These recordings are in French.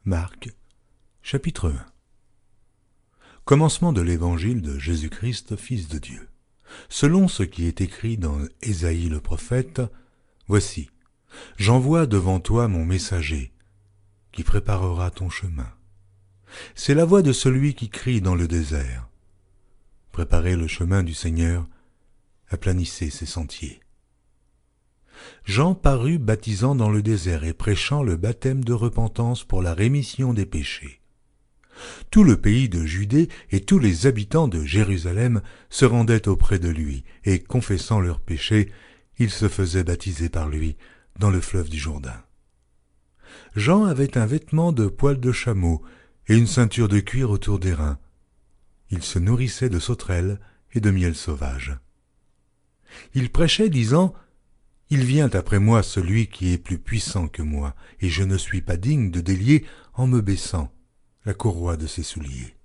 Marc, chapitre 1. Commencement de l'évangile de Jésus-Christ, Fils de Dieu. Selon ce qui est écrit dans Ésaïe le prophète, « Voici, j'envoie devant toi mon messager, qui préparera ton chemin. C'est la voix de celui qui crie dans le désert. Préparez le chemin du Seigneur, aplanissez ses sentiers. » Jean parut baptisant dans le désert et prêchant le baptême de repentance pour la rémission des péchés. Tout le pays de Judée et tous les habitants de Jérusalem se rendaient auprès de lui, et confessant leurs péchés, ils se faisaient baptiser par lui dans le fleuve du Jourdain. Jean avait un vêtement de poil de chameau et une ceinture de cuir autour des reins. Il se nourrissait de sauterelles et de miel sauvage. Il prêchait, disant « Il vient après moi celui qui est plus puissant que moi, et je ne suis pas digne de délier en me baissant la courroie de ses souliers.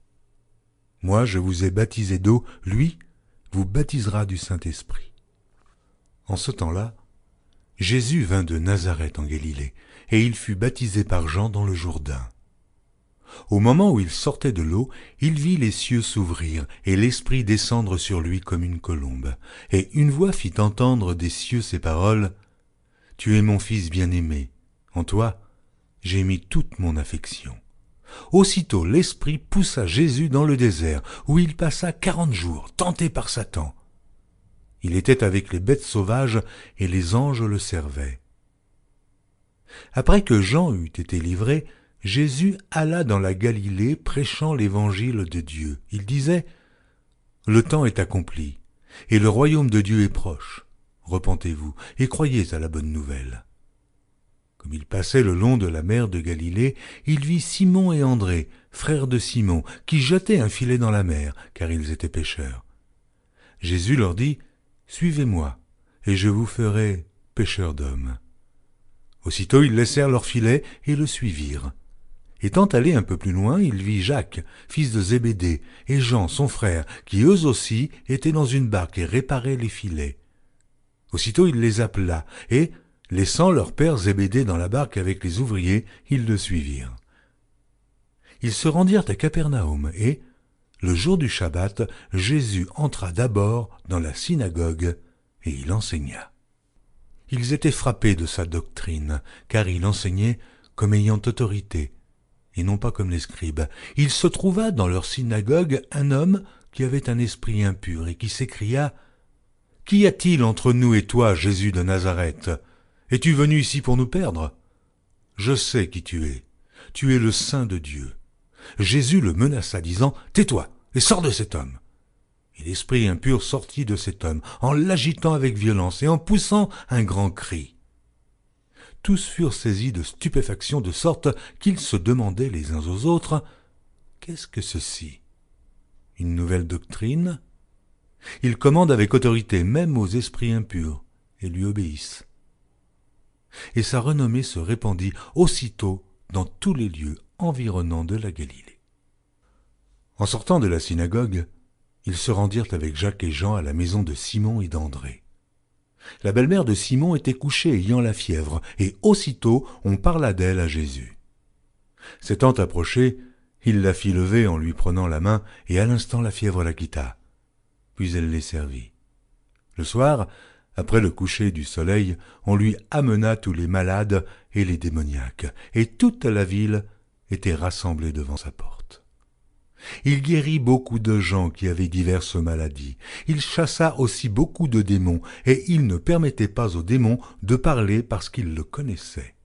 Moi je vous ai baptisé d'eau, lui vous baptisera du Saint-Esprit. » En ce temps-là, Jésus vint de Nazareth en Galilée, et il fut baptisé par Jean dans le Jourdain. Au moment où il sortait de l'eau, il vit les cieux s'ouvrir et l'Esprit descendre sur lui comme une colombe. Et une voix fit entendre des cieux ces paroles : « Tu es mon Fils bien-aimé, en toi j'ai mis toute mon affection. » Aussitôt l'Esprit poussa Jésus dans le désert, où il passa 40 jours, tenté par Satan. Il était avec les bêtes sauvages, et les anges le servaient. Après que Jean eut été livré, Jésus alla dans la Galilée prêchant l'évangile de Dieu. Il disait : « Le temps est accompli, et le royaume de Dieu est proche. Repentez-vous et croyez à la bonne nouvelle. » Comme il passait le long de la mer de Galilée, il vit Simon et André, frères de Simon, qui jetaient un filet dans la mer, car ils étaient pêcheurs. Jésus leur dit : « Suivez-moi, et je vous ferai pêcheurs d'hommes. » Aussitôt ils laissèrent leur filet et le suivirent. Étant allé un peu plus loin, il vit Jacques, fils de Zébédée, et Jean, son frère, qui eux aussi étaient dans une barque et réparaient les filets. Aussitôt il les appela, et, laissant leur père Zébédée dans la barque avec les ouvriers, ils le suivirent. Ils se rendirent à Capernaum, et, le jour du Shabbat, Jésus entra d'abord dans la synagogue, et il enseigna. Ils étaient frappés de sa doctrine, car il enseignait comme ayant autorité, et non pas comme les scribes. Il se trouva dans leur synagogue un homme qui avait un esprit impur, et qui s'écria : « Qu'y a-t-il entre nous et toi, Jésus de Nazareth ? Es-tu venu ici pour nous perdre ? Je sais qui tu es le Saint de Dieu. » Jésus le menaça, disant : « Tais-toi et sors de cet homme. » Et l'esprit impur sortit de cet homme, en l'agitant avec violence et en poussant un grand cri. Tous furent saisis de stupéfaction, de sorte qu'ils se demandaient les uns aux autres : « Qu'est-ce que ceci ? Une nouvelle doctrine ? » Il commande avec autorité même aux esprits impurs, et lui obéissent. Et sa renommée se répandit aussitôt dans tous les lieux environnants de la Galilée. En sortant de la synagogue, ils se rendirent avec Jacques et Jean à la maison de Simon et d'André. La belle-mère de Simon était couchée ayant la fièvre, et aussitôt on parla d'elle à Jésus. S'étant approché, il la fit lever en lui prenant la main, et à l'instant la fièvre la quitta. Puis elle les servit. Le soir, après le coucher du soleil, on lui amena tous les malades et les démoniaques, et toute la ville était rassemblée devant sa porte. Il guérit beaucoup de gens qui avaient diverses maladies. Il chassa aussi beaucoup de démons, et il ne permettait pas aux démons de parler parce qu'ils le connaissaient.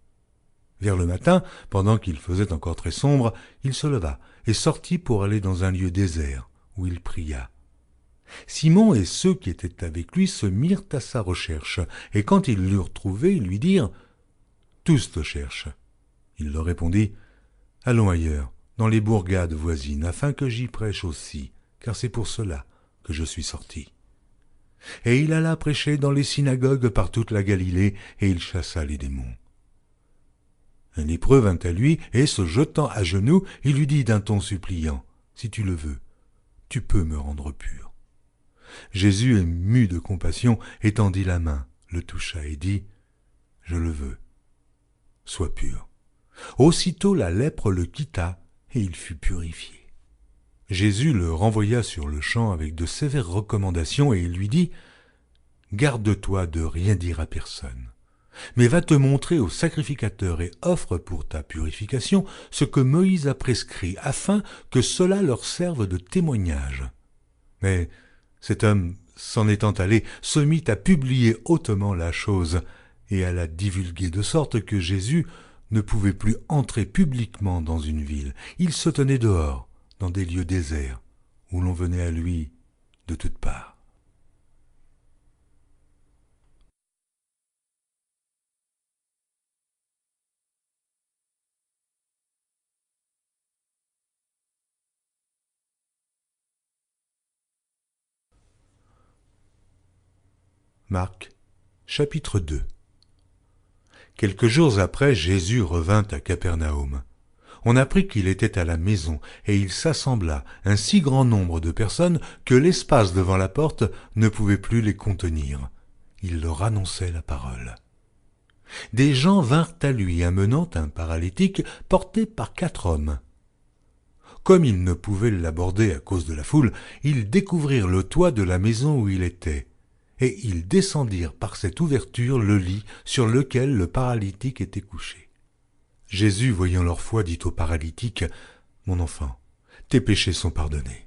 Vers le matin, pendant qu'il faisait encore très sombre, il se leva et sortit pour aller dans un lieu désert, où il pria. Simon et ceux qui étaient avec lui se mirent à sa recherche, et quand ils l'eurent trouvé, ils lui dirent : « Tous te cherchent. » Il leur répondit : « Allons ailleurs, dans les bourgades voisines, afin que j'y prêche aussi, car c'est pour cela que je suis sorti. » Et il alla prêcher dans les synagogues par toute la Galilée, et il chassa les démons. Un lépreux vint à lui, et se jetant à genoux, il lui dit d'un ton suppliant : « Si tu le veux, tu peux me rendre pur. » Jésus, ému de compassion, étendit la main, le toucha et dit : « Je le veux, sois pur. » Aussitôt la lèpre le quitta, et il fut purifié. Jésus le renvoya sur le champ avec de sévères recommandations, et il lui dit « Garde-toi de rien dire à personne, mais va te montrer au sacrificateur et offre pour ta purification ce que Moïse a prescrit, afin que cela leur serve de témoignage. » Mais cet homme, s'en étant allé, se mit à publier hautement la chose et à la divulguer, de sorte que Jésus ne pouvait plus entrer publiquement dans une ville. Il se tenait dehors, dans des lieux déserts, où l'on venait à lui de toutes parts. Marc, chapitre 2. Quelques jours après, Jésus revint à Capernaum. On apprit qu'il était à la maison, et il s'assembla un si grand nombre de personnes que l'espace devant la porte ne pouvait plus les contenir. Il leur annonçait la parole. Des gens vinrent à lui, amenant un paralytique porté par 4 hommes. Comme ils ne pouvaient l'aborder à cause de la foule, ils découvrirent le toit de la maison où il était, et ils descendirent par cette ouverture le lit sur lequel le paralytique était couché. Jésus, voyant leur foi, dit au paralytique, « Mon enfant, tes péchés sont pardonnés. »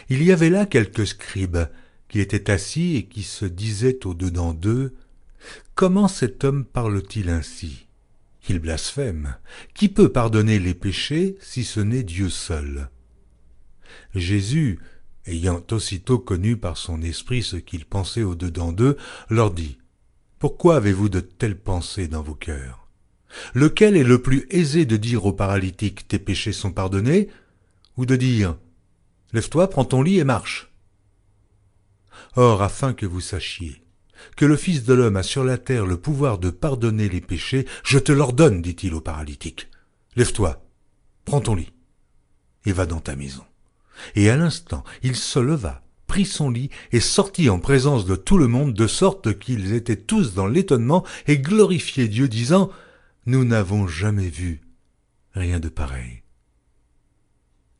Il y avait là quelques scribes qui étaient assis et qui se disaient au-dedans d'eux, « Comment cet homme parle-t-il ainsi ? Il blasphème. Qui peut pardonner les péchés si ce n'est Dieu seul ?» Jésus, ayant aussitôt connu par son esprit ce qu'ils pensaient au-dedans d'eux, leur dit, « Pourquoi avez-vous de telles pensées dans vos cœurs ? Lequel est le plus aisé de dire au paralytique, « Tes péchés sont pardonnés » ou de dire, « Lève-toi, prends ton lit et marche » ? Or, afin que vous sachiez que le Fils de l'homme a sur la terre le pouvoir de pardonner les péchés, je te l'ordonne, dit-il au paralytique. Lève-toi, prends ton lit, et va dans ta maison. Et à l'instant, il se leva, prit son lit, et sortit en présence de tout le monde, de sorte qu'ils étaient tous dans l'étonnement, et glorifiaient Dieu, disant, « Nous n'avons jamais vu rien de pareil. »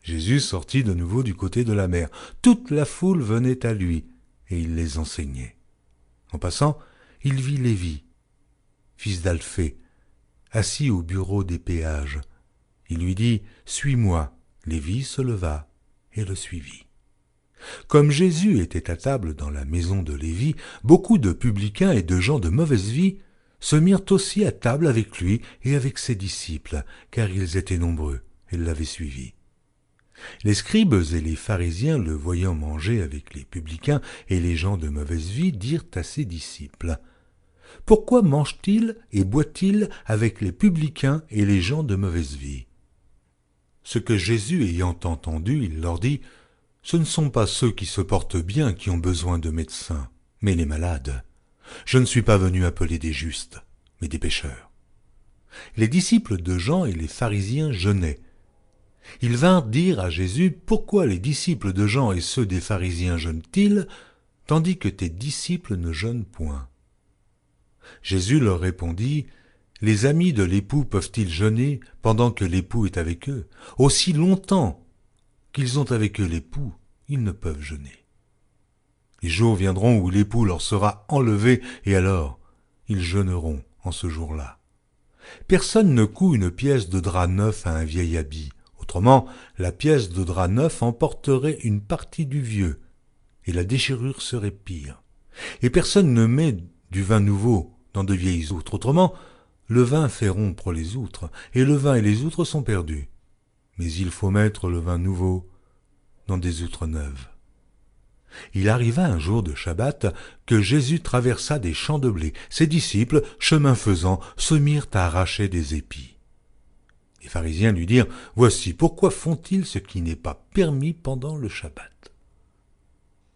Jésus sortit de nouveau du côté de la mer. Toute la foule venait à lui, et il les enseignait. En passant, il vit Lévi, fils d'Alphée, assis au bureau des péages. Il lui dit, « Suis-moi. » Lévi se leva et le suivit. Comme Jésus était à table dans la maison de Lévi, beaucoup de publicains et de gens de mauvaise vie se mirent aussi à table avec lui et avec ses disciples, car ils étaient nombreux et l'avaient suivi. Les scribes et les pharisiens, le voyant manger avec les publicains et les gens de mauvaise vie, dirent à ses disciples, « Pourquoi mange-t-il et boit-il avec les publicains et les gens de mauvaise vie ?» Ce que Jésus ayant entendu, il leur dit, « Ce ne sont pas ceux qui se portent bien qui ont besoin de médecins, mais les malades. Je ne suis pas venu appeler des justes, mais des pécheurs. » Les disciples de Jean et les pharisiens jeûnaient. Ils vinrent dire à Jésus, « Pourquoi les disciples de Jean et ceux des pharisiens jeûnent-ils, tandis que tes disciples ne jeûnent point ?» Jésus leur répondit, « Les amis de l'époux peuvent-ils jeûner pendant que l'époux est avec eux ? Aussi longtemps qu'ils ont avec eux l'époux, ils ne peuvent jeûner. Les jours viendront où l'époux leur sera enlevé, et alors ils jeûneront en ce jour-là. Personne ne coud une pièce de drap neuf à un vieil habit. Autrement, la pièce de drap neuf emporterait une partie du vieux, et la déchirure serait pire. Et personne ne met du vin nouveau dans de vieilles outres. Autrement, le vin fait rompre les outres, et le vin et les outres sont perdus. Mais il faut mettre le vin nouveau dans des outres neuves. » Il arriva un jour de Shabbat que Jésus traversa des champs de blé. Ses disciples, chemin faisant, se mirent à arracher des épis. Les pharisiens lui dirent, « Voici, pourquoi font-ils ce qui n'est pas permis pendant le Shabbat ?»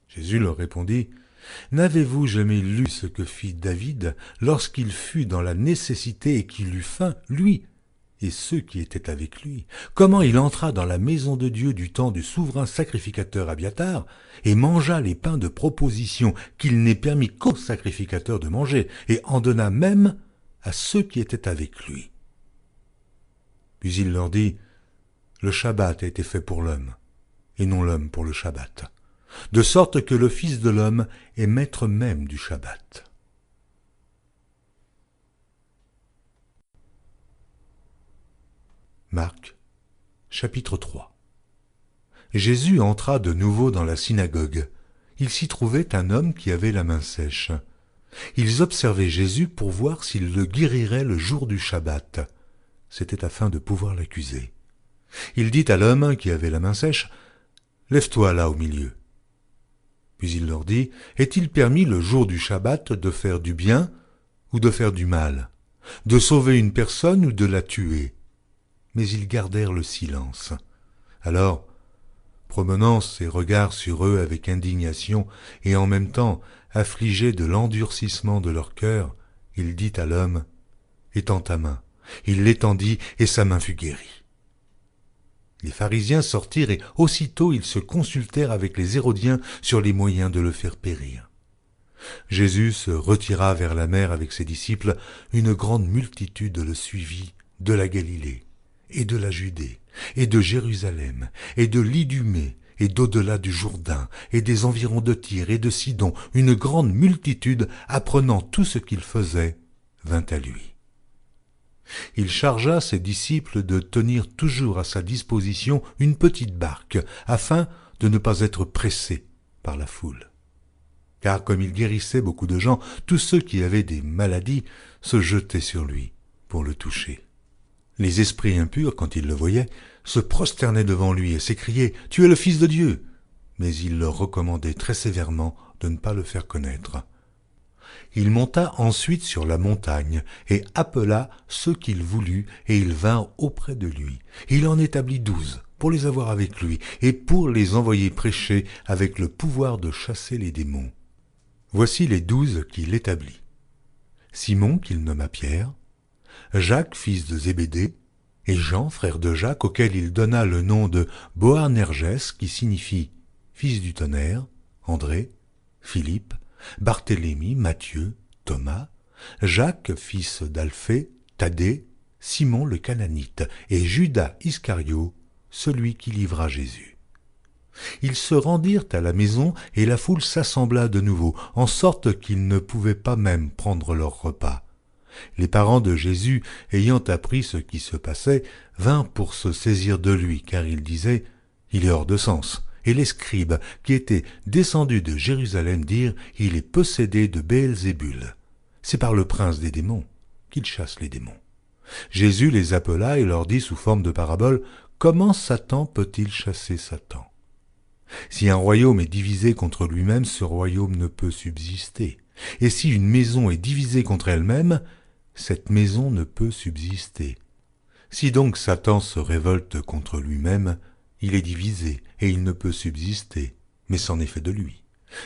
Jésus leur répondit, « N'avez-vous jamais lu ce que fit David lorsqu'il fut dans la nécessité et qu'il eut faim, lui et ceux qui étaient avec lui, comment il entra dans la maison de Dieu du temps du souverain sacrificateur Abiatar, et mangea les pains de proposition qu'il n'est permis qu'aux sacrificateurs de manger, et en donna même à ceux qui étaient avec lui. Puis il leur dit, « Le Shabbat a été fait pour l'homme, et non l'homme pour le Shabbat, de sorte que le Fils de l'homme est maître même du Shabbat. » Marc, chapitre 3. Jésus entra de nouveau dans la synagogue. Il s'y trouvait un homme qui avait la main sèche. Ils observaient Jésus pour voir s'il le guérirait le jour du Shabbat. C'était afin de pouvoir l'accuser. Il dit à l'homme qui avait la main sèche, « Lève-toi là au milieu. » Puis il leur dit, « Est-il permis le jour du Shabbat de faire du bien ou de faire du mal, de sauver une personne ou de la tuer ?» Mais ils gardèrent le silence. Alors, promenant ses regards sur eux avec indignation et en même temps affligé de l'endurcissement de leur cœur, il dit à l'homme, « Étends ta main. » Il l'étendit et sa main fut guérie. Les pharisiens sortirent et aussitôt ils se consultèrent avec les Hérodiens sur les moyens de le faire périr. Jésus se retira vers la mer avec ses disciples. Une grande multitude le suivit de la Galilée et de la Judée et de Jérusalem et de l'Idumée et d'au-delà du Jourdain et des environs de Tyr et de Sidon. Une grande multitude, apprenant tout ce qu'il faisait, vint à lui. Il chargea ses disciples de tenir toujours à sa disposition une petite barque, afin de ne pas être pressés par la foule. Car comme il guérissait beaucoup de gens, tous ceux qui avaient des maladies se jetaient sur lui pour le toucher. Les esprits impurs, quand ils le voyaient, se prosternaient devant lui et s'écriaient « Tu es le Fils de Dieu !» Mais il leur recommandait très sévèrement de ne pas le faire connaître. Il monta ensuite sur la montagne et appela ceux qu'il voulut, et ils vinrent auprès de lui. Il en établit 12 pour les avoir avec lui et pour les envoyer prêcher avec le pouvoir de chasser les démons. Voici les 12 qu'il établit. Simon, qu'il nomma Pierre, Jacques, fils de Zébédée, et Jean, frère de Jacques, auquel il donna le nom de Boanerges, qui signifie « fils du tonnerre », André, Philippe, Barthélemy, Matthieu, Thomas, Jacques, fils d'Alphée, Thaddée, Simon le Cananite, et Judas Iscario, celui qui livra Jésus. Ils se rendirent à la maison, et la foule s'assembla de nouveau, en sorte qu'ils ne pouvaient pas même prendre leur repas. Les parents de Jésus, ayant appris ce qui se passait, vinrent pour se saisir de lui, car ils disaient « Il est hors de sens ». Et les scribes, qui étaient descendus de Jérusalem, dirent « Il est possédé de Béelzébul. C'est par le prince des démons qu'il chasse les démons. » Jésus les appela et leur dit sous forme de parabole « Comment Satan peut-il chasser Satan? Si un royaume est divisé contre lui-même, ce royaume ne peut subsister. Et si une maison est divisée contre elle-même, cette maison ne peut subsister. Si donc Satan se révolte contre lui-même, il est divisé, et il ne peut subsister, mais c'en est fait de lui.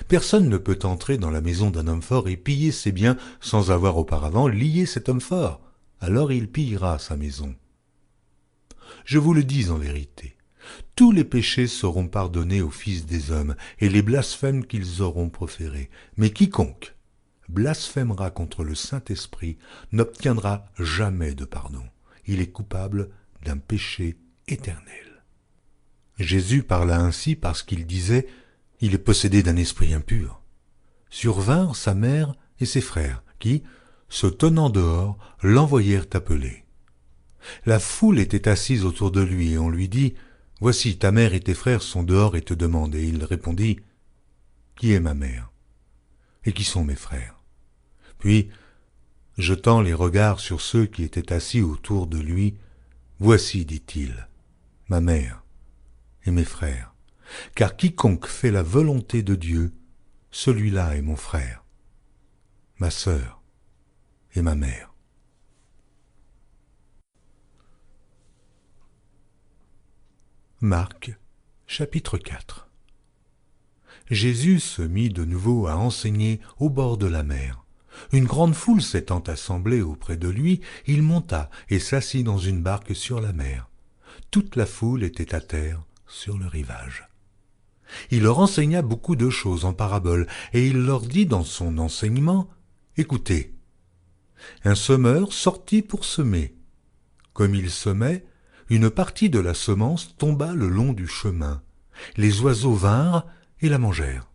Personne ne peut entrer dans la maison d'un homme fort et piller ses biens sans avoir auparavant lié cet homme fort. Alors il pillera sa maison. Je vous le dis en vérité, tous les péchés seront pardonnés aux fils des hommes, et les blasphèmes qu'ils auront proférés. Mais quiconque blasphémera contre le Saint-Esprit n'obtiendra jamais de pardon. Il est coupable d'un péché éternel. Jésus parla ainsi parce qu'il disait « Il est possédé d'un esprit impur ». Survinrent sa mère et ses frères, qui, se tenant dehors, l'envoyèrent appeler. La foule était assise autour de lui, et on lui dit « Voici, ta mère et tes frères sont dehors et te demandent. » Et il répondit « Qui est ma mère? Et qui sont mes frères ?» Puis, jetant les regards sur ceux qui étaient assis autour de lui, « Voici, dit-il, ma mère et mes frères, car quiconque fait la volonté de Dieu, celui-là est mon frère, ma sœur et ma mère. » Marc, chapitre 4. Jésus se mit de nouveau à enseigner au bord de la mer. Une grande foule s'étant assemblée auprès de lui, il monta et s'assit dans une barque sur la mer. Toute la foule était à terre sur le rivage. Il leur enseigna beaucoup de choses en paraboles, et il leur dit dans son enseignement, « Écoutez, un semeur sortit pour semer. Comme il semait, Une partie de la semence tomba le long du chemin. Les oiseaux vinrent et la mangèrent.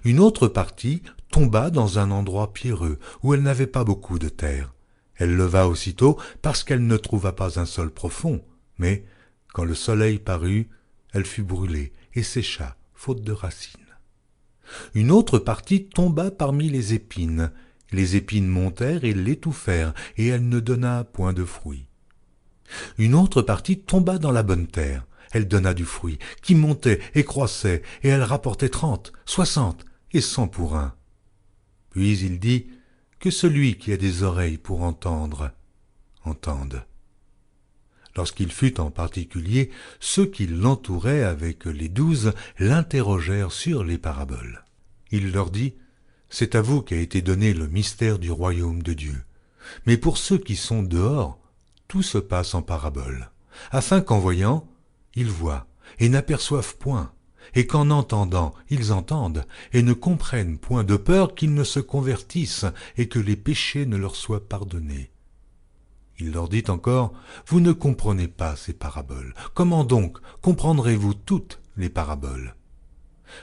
Une autre partie tomba dans un endroit pierreux, où elle n'avait pas beaucoup de terre. Elle leva aussitôt, parce qu'elle ne trouva pas un sol profond. Mais, quand le soleil parut, elle fut brûlée et sécha, faute de racines. Une autre partie tomba parmi les épines. Les épines montèrent et l'étouffèrent, et elle ne donna point de fruit. Une autre partie tomba dans la bonne terre. Elle donna du fruit, qui montait et croissait, et elle rapportait 30, 60 et 100 pour un. Puis il dit, que celui qui a des oreilles pour entendre, entende. Lorsqu'il fut en particulier, ceux qui l'entouraient avec les 12 l'interrogèrent sur les paraboles. Il leur dit, c'est à vous qu'a été donné le mystère du royaume de Dieu. Mais pour ceux qui sont dehors, tout se passe en paraboles, afin qu'en voyant, ils voient et n'aperçoivent point, et qu'en entendant, ils entendent et ne comprennent point, de peur qu'ils ne se convertissent et que les péchés ne leur soient pardonnés. Il leur dit encore, vous ne comprenez pas ces paraboles. Comment donc comprendrez-vous toutes les paraboles?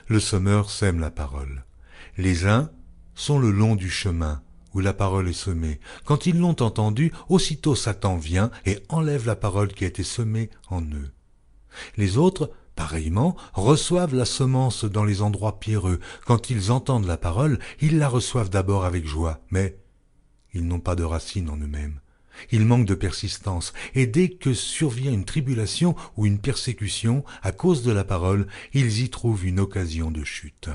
Le semeur sème la parole. Les uns sont le long du chemin, où la parole est semée. Quand ils l'ont entendue, aussitôt Satan vient et enlève la parole qui a été semée en eux. Les autres, pareillement, reçoivent la semence dans les endroits pierreux. Quand ils entendent la parole, ils la reçoivent d'abord avec joie, mais ils n'ont pas de racine en eux-mêmes. Ils manquent de persistance, et dès que survient une tribulation ou une persécution à cause de la parole, ils y trouvent une occasion de chute.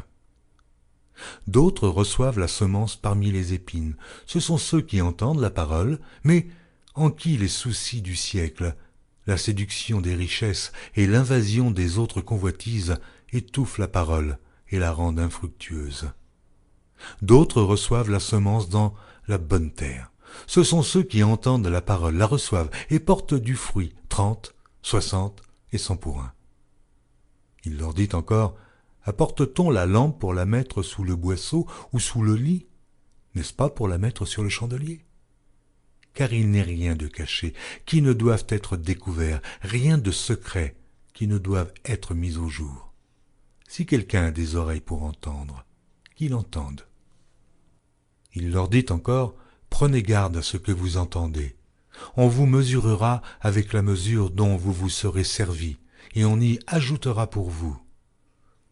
D'autres reçoivent la semence parmi les épines. Ce sont ceux qui entendent la parole, mais en qui les soucis du siècle, la séduction des richesses et l'invasion des autres convoitises étouffent la parole et la rendent infructueuse. D'autres reçoivent la semence dans la bonne terre. Ce sont ceux qui entendent la parole, la reçoivent et portent du fruit, 30, 60 et 100 pour un. Il leur dit encore, apporte-t-on la lampe pour la mettre sous le boisseau ou sous le lit? N'est-ce pas pour la mettre sur le chandelier? Car il n'est rien de caché qui ne doive être découvert, rien de secret qui ne doive être mis au jour. Si quelqu'un a des oreilles pour entendre, qu'il entende. Il leur dit encore, prenez garde à ce que vous entendez. On vous mesurera avec la mesure dont vous vous serez servi, et on y ajoutera pour vous.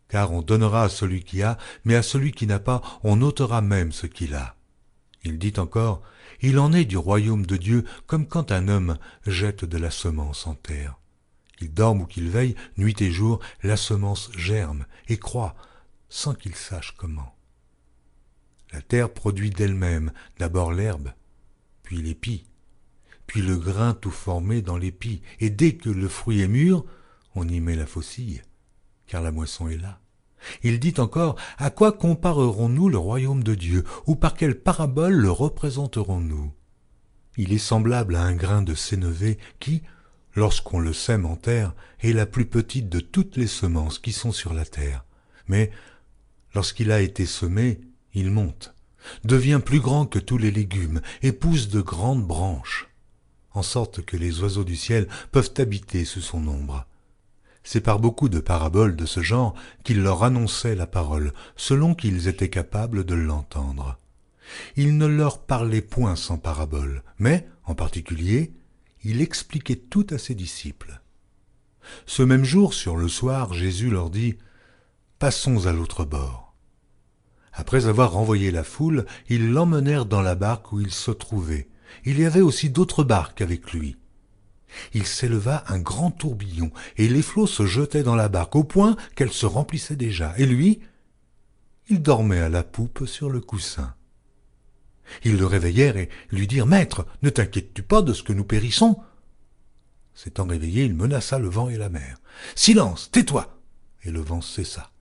Car on donnera à celui qui a, mais à celui qui n'a pas, on ôtera même ce qu'il a. Il dit encore, il en est du royaume de Dieu comme quand un homme jette de la semence en terre. Qu'il dorme ou qu'il veille, nuit et jour, la semence germe et croît, sans qu'il sache comment. La terre produit d'elle-même d'abord l'herbe, puis l'épi, puis le grain tout formé dans l'épi, et dès que le fruit est mûr, on y met la faucille, car la moisson est là. Il dit encore, à quoi comparerons-nous le royaume de Dieu, ou par quelle parabole le représenterons-nous? Il est semblable à un grain de sénévé qui, lorsqu'on le sème en terre, est la plus petite de toutes les semences qui sont sur la terre. Mais, lorsqu'il a été semé, il monte, devient plus grand que tous les légumes, et pousse de grandes branches, en sorte que les oiseaux du ciel peuvent habiter sous son ombre. C'est par beaucoup de paraboles de ce genre qu'il leur annonçait la parole, selon qu'ils étaient capables de l'entendre. Il ne leur parlait point sans parabole, mais, en particulier, il expliquait tout à ses disciples. Ce même jour, sur le soir, Jésus leur dit « Passons à l'autre bord ». Après avoir renvoyé la foule, ils l'emmenèrent dans la barque où il se trouvait. Il y avait aussi d'autres barques avec lui. Il s'éleva un grand tourbillon, et les flots se jetaient dans la barque, au point qu'elle se remplissait déjà. Et lui, il dormait à la poupe sur le coussin. Ils le réveillèrent et lui dirent « Maître, ne t'inquiètes-tu pas de ce que nous périssons ?» S'étant réveillé, il menaça le vent et la mer. « Silence, tais-toi !» Et le vent cessa,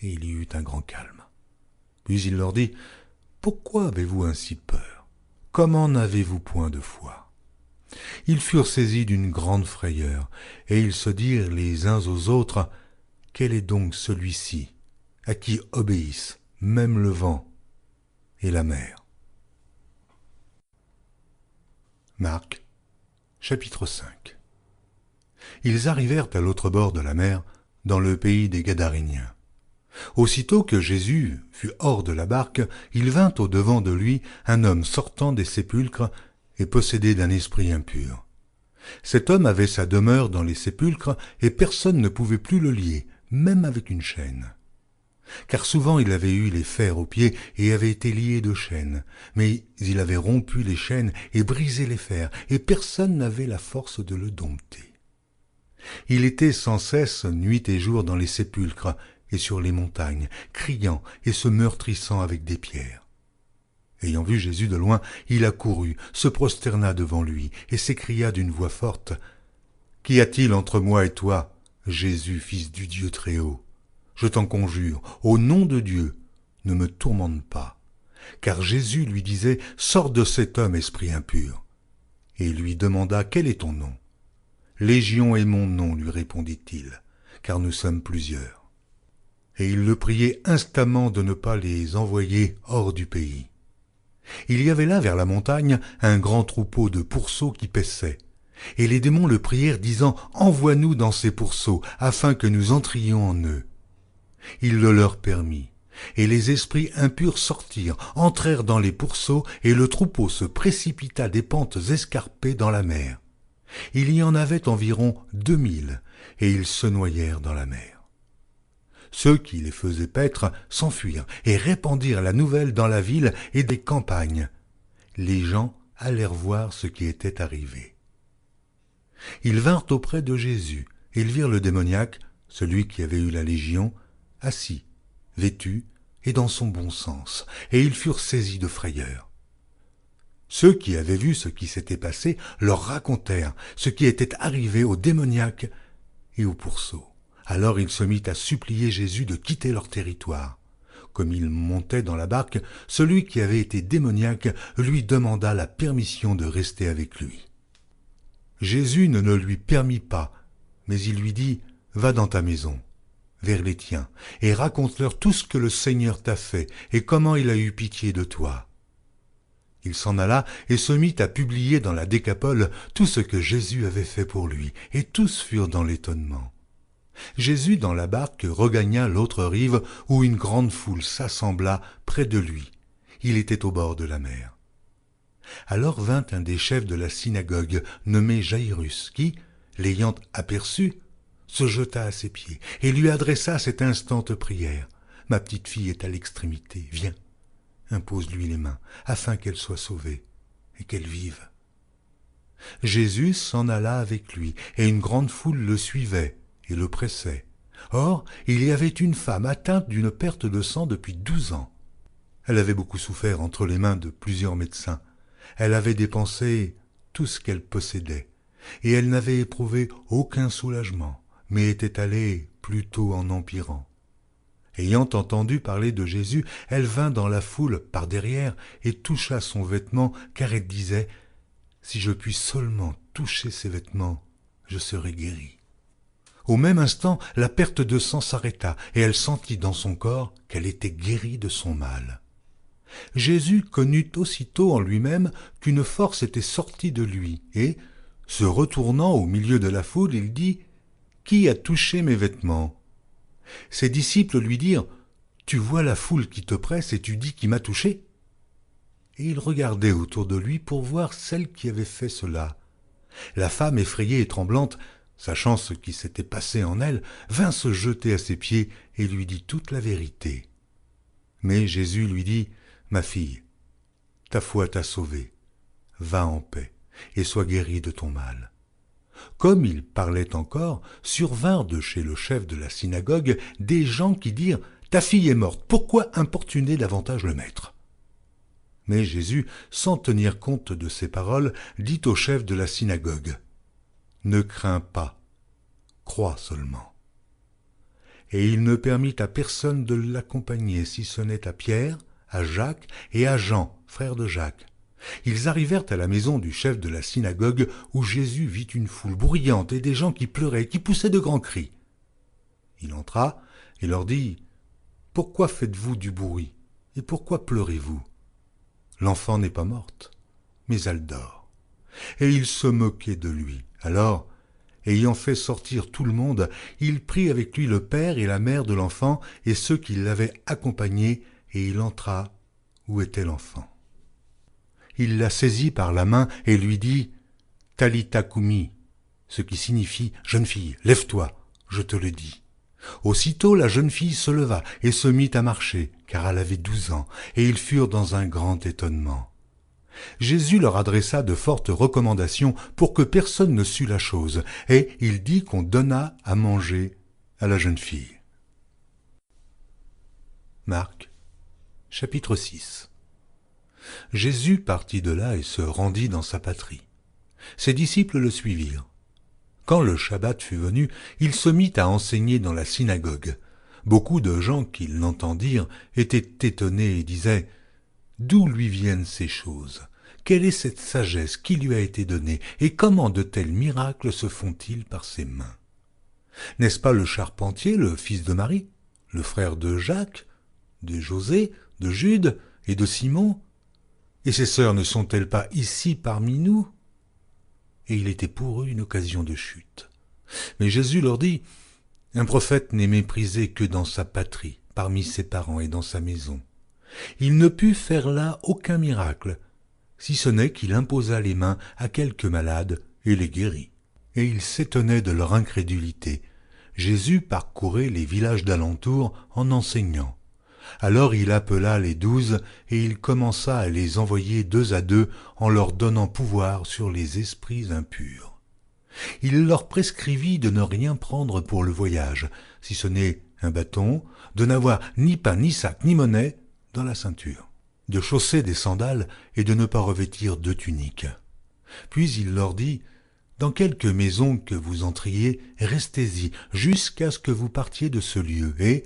et il y eut un grand calme. Puis il leur dit « Pourquoi avez-vous ainsi peur? Comment n'avez-vous point de foi ?» Ils furent saisis d'une grande frayeur, et ils se dirent les uns aux autres « Quel est donc celui-ci, à qui obéissent même le vent et la mer ?» Marc, chapitre 5. ils arrivèrent à l'autre bord de la mer, dans le pays des Gadaréniens. Aussitôt que Jésus fut hors de la barque, il vint au-devant de lui un homme sortant des sépulcres et possédé d'un esprit impur. Cet homme avait sa demeure dans les sépulcres et personne ne pouvait plus le lier, même avec une chaîne. Car souvent il avait eu les fers aux pieds et avait été lié de chaînes, mais il avait rompu les chaînes et brisé les fers, et personne n'avait la force de le dompter. Il était sans cesse nuit et jour dans les sépulcres et sur les montagnes, criant et se meurtrissant avec des pierres. Ayant vu Jésus de loin, il accourut, se prosterna devant lui et s'écria d'une voix forte : « Qu'y a-t-il entre moi et toi, Jésus, fils du Dieu Très-Haut ? Je t'en conjure, au nom de Dieu, ne me tourmente pas. » Car Jésus lui disait : « Sors de cet homme, esprit impur. » Et il lui demanda : « Quel est ton nom ? » ?»« Légion est mon nom, lui répondit-il, car nous sommes plusieurs. » Et il le priait instamment de ne pas les envoyer hors du pays. Il y avait là, vers la montagne, un grand troupeau de pourceaux qui paissaient. Et les démons le prièrent, disant : « Envoie-nous dans ces pourceaux, afin que nous entrions en eux. » Il le leur permit. Et les esprits impurs sortirent, entrèrent dans les pourceaux, et le troupeau se précipita des pentes escarpées dans la mer. Il y en avait environ 2000, et ils se noyèrent dans la mer. Ceux qui les faisaient paître s'enfuirent et répandirent la nouvelle dans la ville et des campagnes. Les gens allèrent voir ce qui était arrivé. Ils vinrent auprès de Jésus, et ils virent le démoniaque, celui qui avait eu la légion, assis, vêtu et dans son bon sens, et ils furent saisis de frayeur. Ceux qui avaient vu ce qui s'était passé leur racontèrent ce qui était arrivé au démoniaque et au pourceau. Alors il se mit à supplier Jésus de quitter leur territoire. Comme il montait dans la barque, celui qui avait été démoniaque lui demanda la permission de rester avec lui. Jésus ne le lui permit pas, mais il lui dit : « Va dans ta maison, vers les tiens, et raconte-leur tout ce que le Seigneur t'a fait et comment il a eu pitié de toi. » Il s'en alla et se mit à publier dans la Décapole tout ce que Jésus avait fait pour lui, et tous furent dans l'étonnement. Jésus, dans la barque, regagna l'autre rive où une grande foule s'assembla près de lui. Il était au bord de la mer. Alors vint un des chefs de la synagogue, nommé Jaïrus, qui, l'ayant aperçu, se jeta à ses pieds et lui adressa cette instante prière : « Ma petite fille est à l'extrémité, viens, impose-lui les mains, afin qu'elle soit sauvée et qu'elle vive. » Jésus s'en alla avec lui, et une grande foule le suivait et le pressait. Or, il y avait une femme atteinte d'une perte de sang depuis 12 ans. Elle avait beaucoup souffert entre les mains de plusieurs médecins. Elle avait dépensé tout ce qu'elle possédait, et elle n'avait éprouvé aucun soulagement, mais était allée plutôt en empirant. Ayant entendu parler de Jésus, elle vint dans la foule par derrière et toucha son vêtement, car elle disait : « Si je puis seulement toucher ses vêtements, je serai guérie. » Au même instant, la perte de sang s'arrêta, et elle sentit dans son corps qu'elle était guérie de son mal. Jésus connut aussitôt en lui-même qu'une force était sortie de lui, et, se retournant au milieu de la foule, il dit : « Qui a touché mes vêtements ?» Ses disciples lui dirent : « Tu vois la foule qui te presse et tu dis qui m'a touché ?» Et il regardait autour de lui pour voir celle qui avait fait cela. La femme, effrayée et tremblante, sachant ce qui s'était passé en elle, vint se jeter à ses pieds et lui dit toute la vérité. Mais Jésus lui dit : « Ma fille, ta foi t'a sauvée. Va en paix et sois guérie de ton mal. » Comme il parlait encore, survinrent de chez le chef de la synagogue des gens qui dirent : « Ta fille est morte, pourquoi importuner davantage le maître ?» Mais Jésus, sans tenir compte de ces paroles, dit au chef de la synagogue : « Ne crains pas, crois seulement. » Et il ne permit à personne de l'accompagner, si ce n'est à Pierre, à Jacques et à Jean, frère de Jacques. Ils arrivèrent à la maison du chef de la synagogue, où Jésus vit une foule bruyante et des gens qui pleuraient, qui poussaient de grands cris. Il entra et leur dit : « Pourquoi faites-vous du bruit et pourquoi pleurez-vous ? L'enfant n'est pas morte, mais elle dort. » Et ils se moquaient de lui. Alors Ayant fait sortir tout le monde, il prit avec lui le père et la mère de l'enfant et ceux qui l'avaient accompagné, et il entra où était l'enfant. Il la saisit par la main et lui dit « Talitha koumi », ce qui signifie « Jeune fille, lève-toi, je te le dis ». Aussitôt la jeune fille se leva et se mit à marcher, car elle avait 12 ans, et ils furent dans un grand étonnement. Jésus leur adressa de fortes recommandations pour que personne ne sût la chose, et il dit qu'on donna à manger à la jeune fille. Marc, chapitre 6. Jésus partit de là et se rendit dans sa patrie. Ses disciples le suivirent. Quand le Shabbat fut venu, il se mit à enseigner dans la synagogue. Beaucoup de gens qui l'entendirent étaient étonnés et disaient « D'où lui viennent ces choses ? Quelle est cette sagesse qui lui a été donnée et comment de tels miracles se font-ils par ses mains ? N'est-ce pas le charpentier, le fils de Marie, le frère de Jacques, de José, de Jude et de Simon ? Et ses sœurs ne sont-elles pas ici parmi nous ?» Et il était pour eux une occasion de chute. Mais Jésus leur dit « Un prophète n'est méprisé que dans sa patrie, parmi ses parents et dans sa maison. Il ne put faire là aucun miracle, si ce n'est qu'il imposa les mains à quelques malades et les guérit. » Et ils s'étonnaient de leur incrédulité. Jésus parcourait les villages d'alentour en enseignant. Alors il appela les 12 et il commença à les envoyer 2 à 2 en leur donnant pouvoir sur les esprits impurs. Il leur prescrivit de ne rien prendre pour le voyage, si ce n'est un bâton, de n'avoir ni pain, ni sac, ni monnaie dans la ceinture, de chausser des sandales et de ne pas revêtir de tunique. Puis il leur dit « Dans quelque maison que vous entriez, restez-y jusqu'à ce que vous partiez de ce lieu, et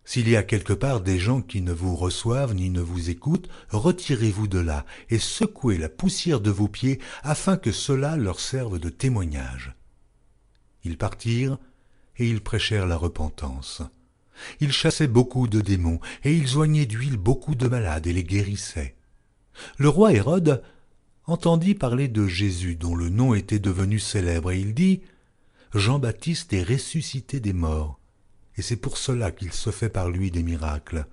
s'il y a quelque part des gens qui ne vous reçoivent ni ne vous écoutent, retirez-vous de là et secouez la poussière de vos pieds afin que cela leur serve de témoignage. » Ils partirent et ils prêchèrent la repentance. Ils chassaient beaucoup de démons et ils oignaient d'huile beaucoup de malades et les guérissaient. Le roi Hérode entendit parler de Jésus dont le nom était devenu célèbre et il dit « Jean-Baptiste est ressuscité des morts. » Et c'est pour cela qu'il se fait par lui des miracles.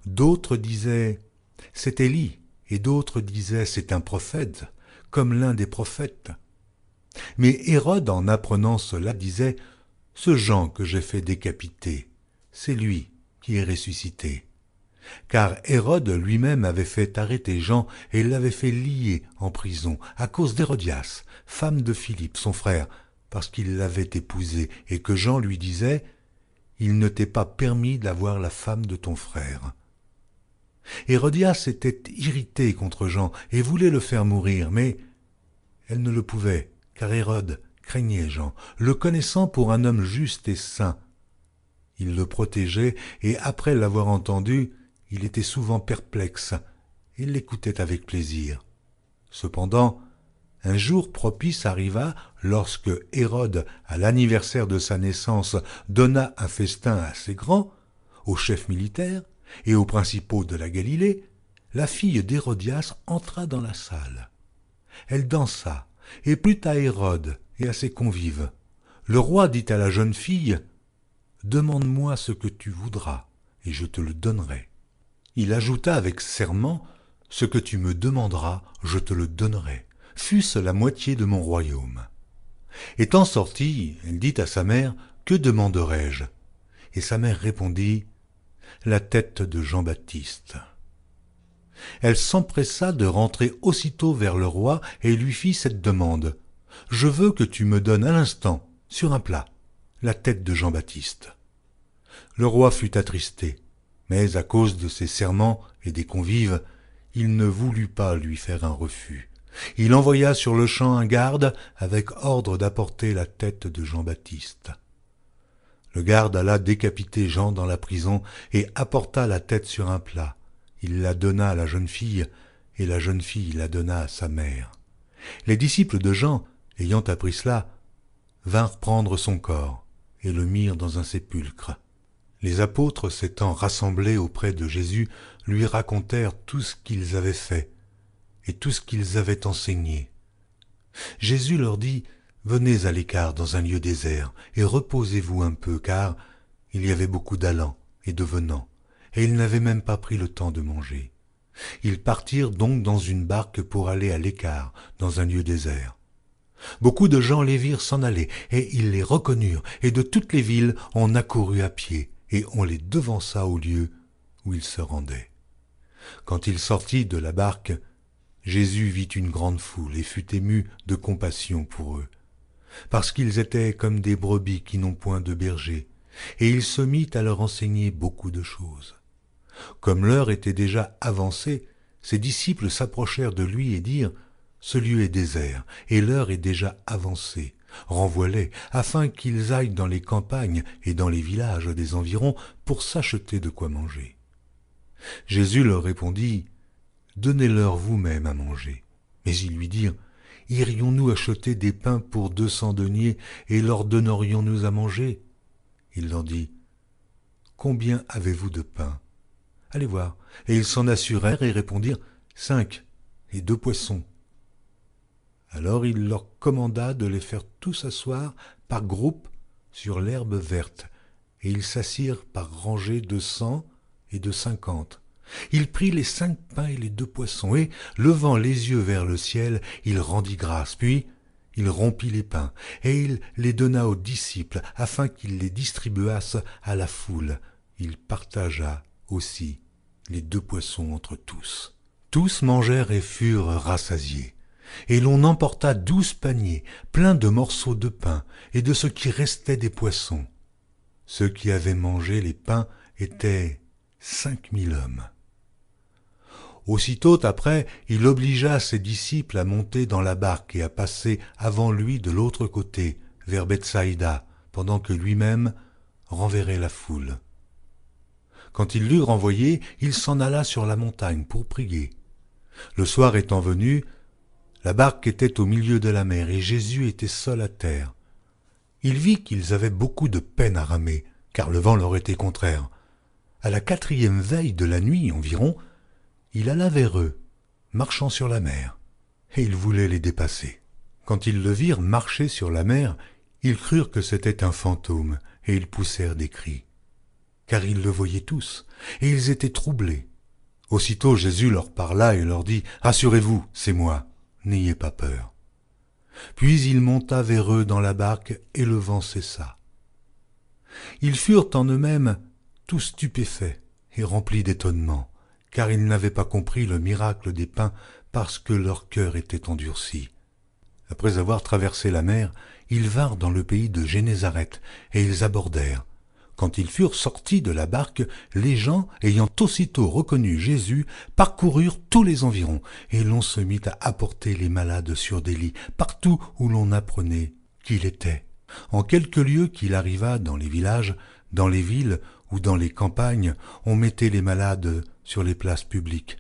D'autres disaient « C'est Élie » et d'autres disaient « C'est un prophète, comme l'un des prophètes. » Mais Hérode, en apprenant cela, disait « Ce Jean que j'ai fait décapiter, c'est lui qui est ressuscité. » Car Hérode lui-même avait fait arrêter Jean et l'avait fait lier en prison à cause d'Hérodias, femme de Philippe, son frère, parce qu'il l'avait épousée et que Jean lui disait « Il ne t'est pas permis d'avoir la femme de ton frère. » Hérodias était irritée contre Jean et voulait le faire mourir, mais elle ne le pouvait, car Hérode craignait Jean, le connaissant pour un homme juste et saint. Il le protégeait et après l'avoir entendu, il était souvent perplexe et l'écoutait avec plaisir. Cependant, un jour propice arriva lorsque Hérode, à l'anniversaire de sa naissance, donna un festin assez grand aux chefs militaires et aux principaux de la Galilée. La fille d'Hérodias entra dans la salle. Elle dansa et plut à Hérode et à ses convives. Le roi dit à la jeune fille « Demande-moi ce que tu voudras, et je te le donnerai. » Il ajouta avec serment « Ce que tu me demanderas, je te le donnerai. Fût-ce la moitié de mon royaume. » Étant sortie, elle dit à sa mère « Que demanderai-je » Et sa mère répondit « La tête de Jean-Baptiste. » Elle s'empressa de rentrer aussitôt vers le roi et lui fit cette demande « Je veux que tu me donnes à l'instant, sur un plat, la tête de Jean-Baptiste. » Le roi fut attristé, mais à cause de ses serments et des convives, il ne voulut pas lui faire un refus. Il envoya sur-le-champ un garde avec ordre d'apporter la tête de Jean-Baptiste. Le garde alla décapiter Jean dans la prison et apporta la tête sur un plat. Il la donna à la jeune fille, et la jeune fille la donna à sa mère. Les disciples de Jean, ayant appris cela, vinrent prendre son corps et le mirent dans un sépulcre. Les apôtres, s'étant rassemblés auprès de Jésus, lui racontèrent tout ce qu'ils avaient fait et tout ce qu'ils avaient enseigné. Jésus leur dit « venez à l'écart dans un lieu désert, et reposez-vous un peu, car il y avait beaucoup d'allants et de venants, et ils n'avaient même pas pris le temps de manger. Ils partirent donc dans une barque pour aller à l'écart, dans un lieu désert. Beaucoup de gens les virent s'en aller, et ils les reconnurent, et de toutes les villes on accourut à pied, et on les devança au lieu où ils se rendaient. Quand il sortit de la barque, Jésus vit une grande foule et fut ému de compassion pour eux, parce qu'ils étaient comme des brebis qui n'ont point de berger, et il se mit à leur enseigner beaucoup de choses. Comme l'heure était déjà avancée, ses disciples s'approchèrent de lui et dirent « Ce lieu est désert, et l'heure est déjà avancée. Renvoie-les, afin qu'ils aillent dans les campagnes et dans les villages des environs pour s'acheter de quoi manger. » Jésus leur répondit « Donnez-leur vous-même à manger. » Mais ils lui dirent « Irions-nous acheter des pains pour 200 deniers et leur donnerions-nous à manger ?» Il leur dit « Combien avez-vous de pain ? Allez voir. » Et ils s'en assurèrent et répondirent « 5 et 2 poissons. » Alors il leur commanda de les faire tous asseoir par groupes sur l'herbe verte, et ils s'assirent par rangées de 100 et de 50. Il prit les 5 pains et les 2 poissons, et, levant les yeux vers le ciel, il rendit grâce, puis il rompit les pains, et il les donna aux disciples, afin qu'ils les distribuassent à la foule. Il partagea aussi les 2 poissons entre tous. Tous mangèrent et furent rassasiés. Et l'on emporta 12 paniers, pleins de morceaux de pain et de ce qui restait des poissons. Ceux qui avaient mangé les pains étaient 5000 hommes. Aussitôt après, il obligea ses disciples à monter dans la barque et à passer avant lui de l'autre côté, vers Bethsaïda, pendant que lui-même renverrait la foule. Quand il l'eut renvoyé, il s'en alla sur la montagne pour prier. Le soir étant venu, la barque était au milieu de la mer et Jésus était seul à terre. Il vit qu'ils avaient beaucoup de peine à ramer, car le vent leur était contraire. À la 4e veille de la nuit environ, il alla vers eux, marchant sur la mer, et il voulait les dépasser. Quand ils le virent marcher sur la mer, ils crurent que c'était un fantôme, et ils poussèrent des cris. Car ils le voyaient tous, et ils étaient troublés. Aussitôt Jésus leur parla et leur dit « Rassurez-vous, c'est moi, n'ayez pas peur. » Puis il monta vers eux dans la barque, et le vent cessa. Ils furent en eux-mêmes tous stupéfaits et remplis d'étonnement, car ils n'avaient pas compris le miracle des pains parce que leur cœur était endurci. Après avoir traversé la mer, ils vinrent dans le pays de Génézareth, et ils abordèrent. Quand ils furent sortis de la barque, les gens, ayant aussitôt reconnu Jésus, parcoururent tous les environs, et l'on se mit à apporter les malades sur des lits, partout où l'on apprenait qu'il était. En quelques lieux qu'il arriva dans les villages, dans les villes ou dans les campagnes, on mettait les malades sur les places publiques,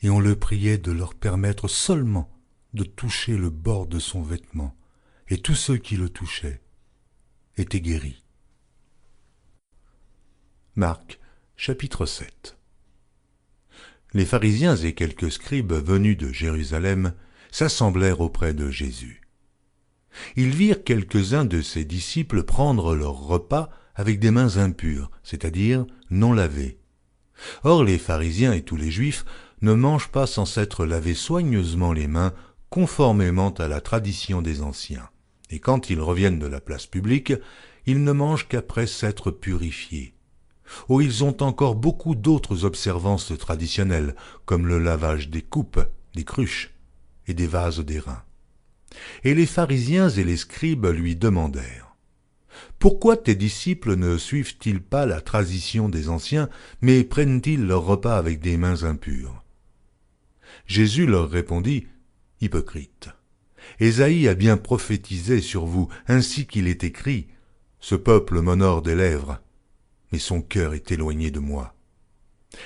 et on le priait de leur permettre seulement de toucher le bord de son vêtement, et tous ceux qui le touchaient étaient guéris. Marc, chapitre 7. Les pharisiens et quelques scribes venus de Jérusalem s'assemblèrent auprès de Jésus. Ils virent quelques-uns de ses disciples prendre leur repas avec des mains impures, c'est-à-dire non lavées. Or les pharisiens et tous les juifs ne mangent pas sans s'être lavés soigneusement les mains, conformément à la tradition des anciens. Et quand ils reviennent de la place publique, ils ne mangent qu'après s'être purifiés. Oh, ils ont encore beaucoup d'autres observances traditionnelles, comme le lavage des coupes, des cruches et des vases d'airain. Et les pharisiens et les scribes lui demandèrent « Pourquoi tes disciples ne suivent-ils pas la tradition des anciens, mais prennent-ils leur repas avec des mains impures ?» Jésus leur répondit « Hypocrites, Ésaïe a bien prophétisé sur vous, ainsi qu'il est écrit « Ce peuple m'honore des lèvres, mais son cœur est éloigné de moi.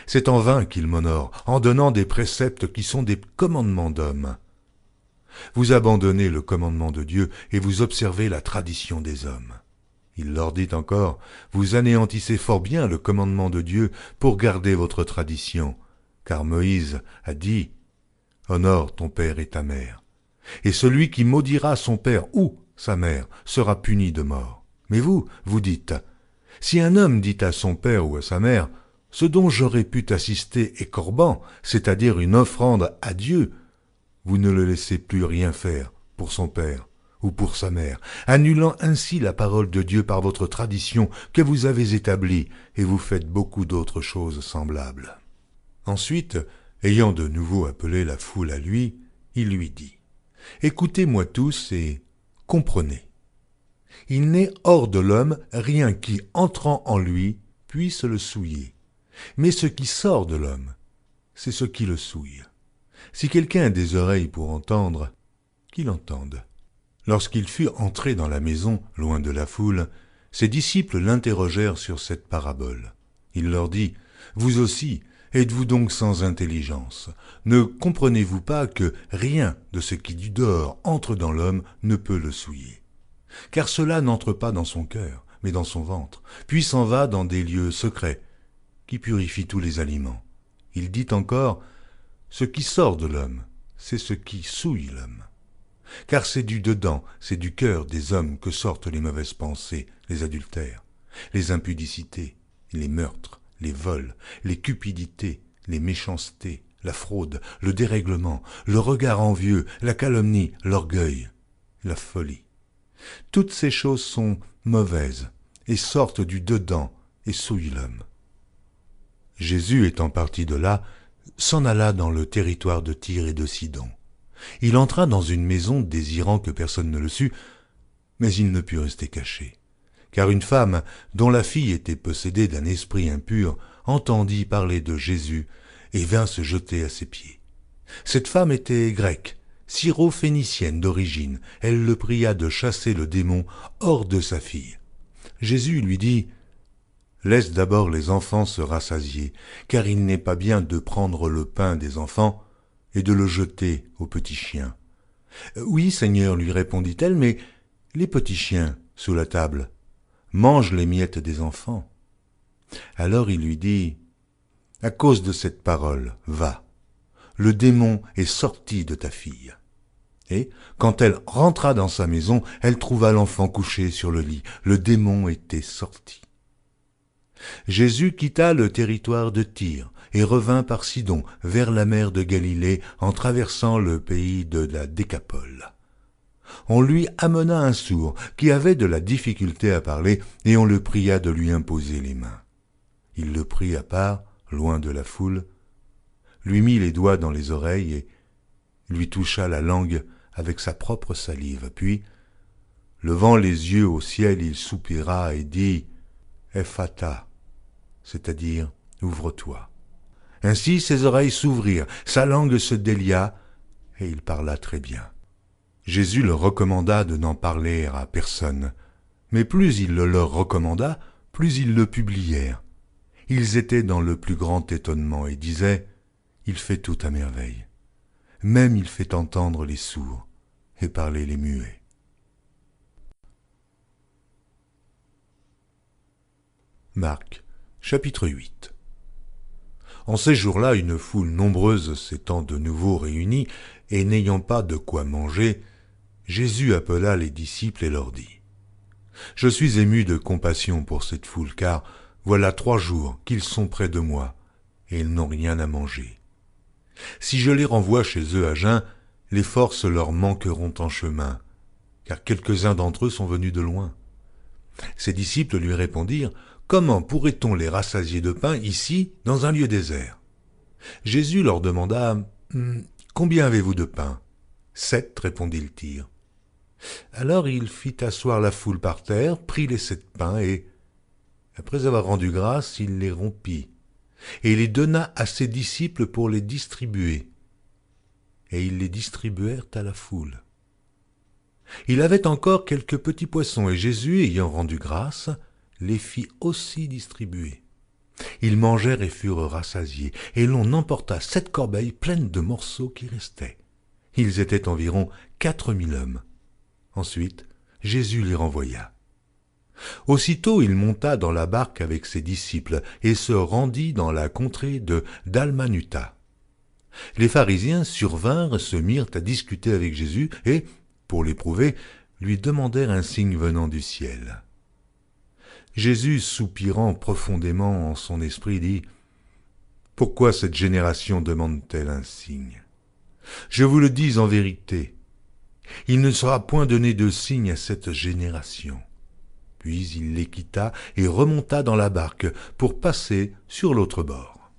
C'est en vain qu'il m'honore, en donnant des préceptes qui sont des commandements d'hommes. Vous abandonnez le commandement de Dieu et vous observez la tradition des hommes. » Il leur dit encore, « Vous anéantissez fort bien le commandement de Dieu pour garder votre tradition, car Moïse a dit, « Honore ton père et ta mère. Et celui qui maudira son père ou sa mère, sera puni de mort. Mais vous, vous dites, si un homme dit à son père ou à sa mère, ce dont j'aurais pu t'assister est corban, c'est-à-dire une offrande à Dieu, vous ne le laissez plus rien faire pour son père ou pour sa mère, annulant ainsi la parole de Dieu par votre tradition que vous avez établie, et vous faites beaucoup d'autres choses semblables. Ensuite, ayant de nouveau appelé la foule à lui, il lui dit, « Écoutez-moi tous et comprenez. Il n'est hors de l'homme rien qui, entrant en lui, puisse le souiller. Mais ce qui sort de l'homme, c'est ce qui le souille. Si quelqu'un a des oreilles pour entendre, qu'il entende. » Lorsqu'il fut entré dans la maison, loin de la foule, ses disciples l'interrogèrent sur cette parabole. Il leur dit, « Vous aussi, êtes-vous donc sans intelligence? Ne comprenez-vous pas que rien de ce qui du dehors entre dans l'homme ne peut le souiller? Car cela n'entre pas dans son cœur, mais dans son ventre, puis s'en va dans des lieux secrets, qui purifient tous les aliments. » Il dit encore, « Ce qui sort de l'homme, c'est ce qui souille l'homme. Car c'est du dedans, c'est du cœur des hommes que sortent les mauvaises pensées, les adultères, les impudicités, les meurtres, les vols, les cupidités, les méchancetés, la fraude, le dérèglement, le regard envieux, la calomnie, l'orgueil, la folie. Toutes ces choses sont mauvaises et sortent du dedans et souillent l'homme. » Jésus, étant parti de là, s'en alla dans le territoire de Tyr et de Sidon. Il entra dans une maison désirant que personne ne le sût, mais il ne put rester caché. Car une femme, dont la fille était possédée d'un esprit impur, entendit parler de Jésus et vint se jeter à ses pieds. Cette femme était grecque, syro-phénicienne d'origine. Elle le pria de chasser le démon hors de sa fille. Jésus lui dit, « Laisse d'abord les enfants se rassasier, car il n'est pas bien de prendre le pain des enfants et de le jeter aux petits chiens. »« Oui, Seigneur, lui répondit-elle, mais les petits chiens, sous la table, mangent les miettes des enfants. » Alors il lui dit, « À cause de cette parole, va, le démon est sorti de ta fille. » Et, quand elle rentra dans sa maison, elle trouva l'enfant couché sur le lit. Le démon était sorti. Jésus quitta le territoire de Tyr et revint par Sidon vers la mer de Galilée en traversant le pays de la Décapole. On lui amena un sourd qui avait de la difficulté à parler et on le pria de lui imposer les mains. Il le prit à part, loin de la foule, lui mit les doigts dans les oreilles et lui toucha la langue avec sa propre salive. Puis, levant les yeux au ciel, il soupira et dit « Ephata », c'est-à-dire « Ouvre-toi ». Ainsi ses oreilles s'ouvrirent, sa langue se délia, et il parla très bien. Jésus leur recommanda de n'en parler à personne, mais plus il le leur recommanda, plus ils le publièrent. Ils étaient dans le plus grand étonnement et disaient « Il fait tout à merveille. Même il fait entendre les sourds et parler les muets. » Marc, chapitre 8. En ces jours-là, une foule nombreuse s'étant de nouveau réunie, et n'ayant pas de quoi manger, Jésus appela les disciples et leur dit, « Je suis ému de compassion pour cette foule, car voilà 3 jours qu'ils sont près de moi, et ils n'ont rien à manger. Si je les renvoie chez eux à jeun, les forces leur manqueront en chemin, car quelques-uns d'entre eux sont venus de loin. » Ses disciples lui répondirent, « Comment pourrait-on les rassasier de pain ici, dans un lieu désert ?» Jésus leur demanda, « Combien avez-vous de pain ?» 7, répondit-il. Alors il fit asseoir la foule par terre, prit les 7 pains et, après avoir rendu grâce, il les rompit et les donna à ses disciples pour les distribuer. Et ils les distribuèrent à la foule. Il avait encore quelques petits poissons, et Jésus, ayant rendu grâce, les fit aussi distribuer. Ils mangèrent et furent rassasiés, et l'on emporta 7 corbeilles pleines de morceaux qui restaient. Ils étaient environ 4000 hommes. Ensuite, Jésus les renvoya. Aussitôt il monta dans la barque avec ses disciples et se rendit dans la contrée de Dalmanuta. Les pharisiens survinrent, se mirent à discuter avec Jésus et, pour l'éprouver, lui demandèrent un signe venant du ciel. Jésus, soupirant profondément en son esprit, dit « Pourquoi cette génération demande-t-elle un signe? Je vous le dis en vérité, il ne sera point donné de signe à cette génération. » Puis il les quitta et remonta dans la barque pour passer sur l'autre bord.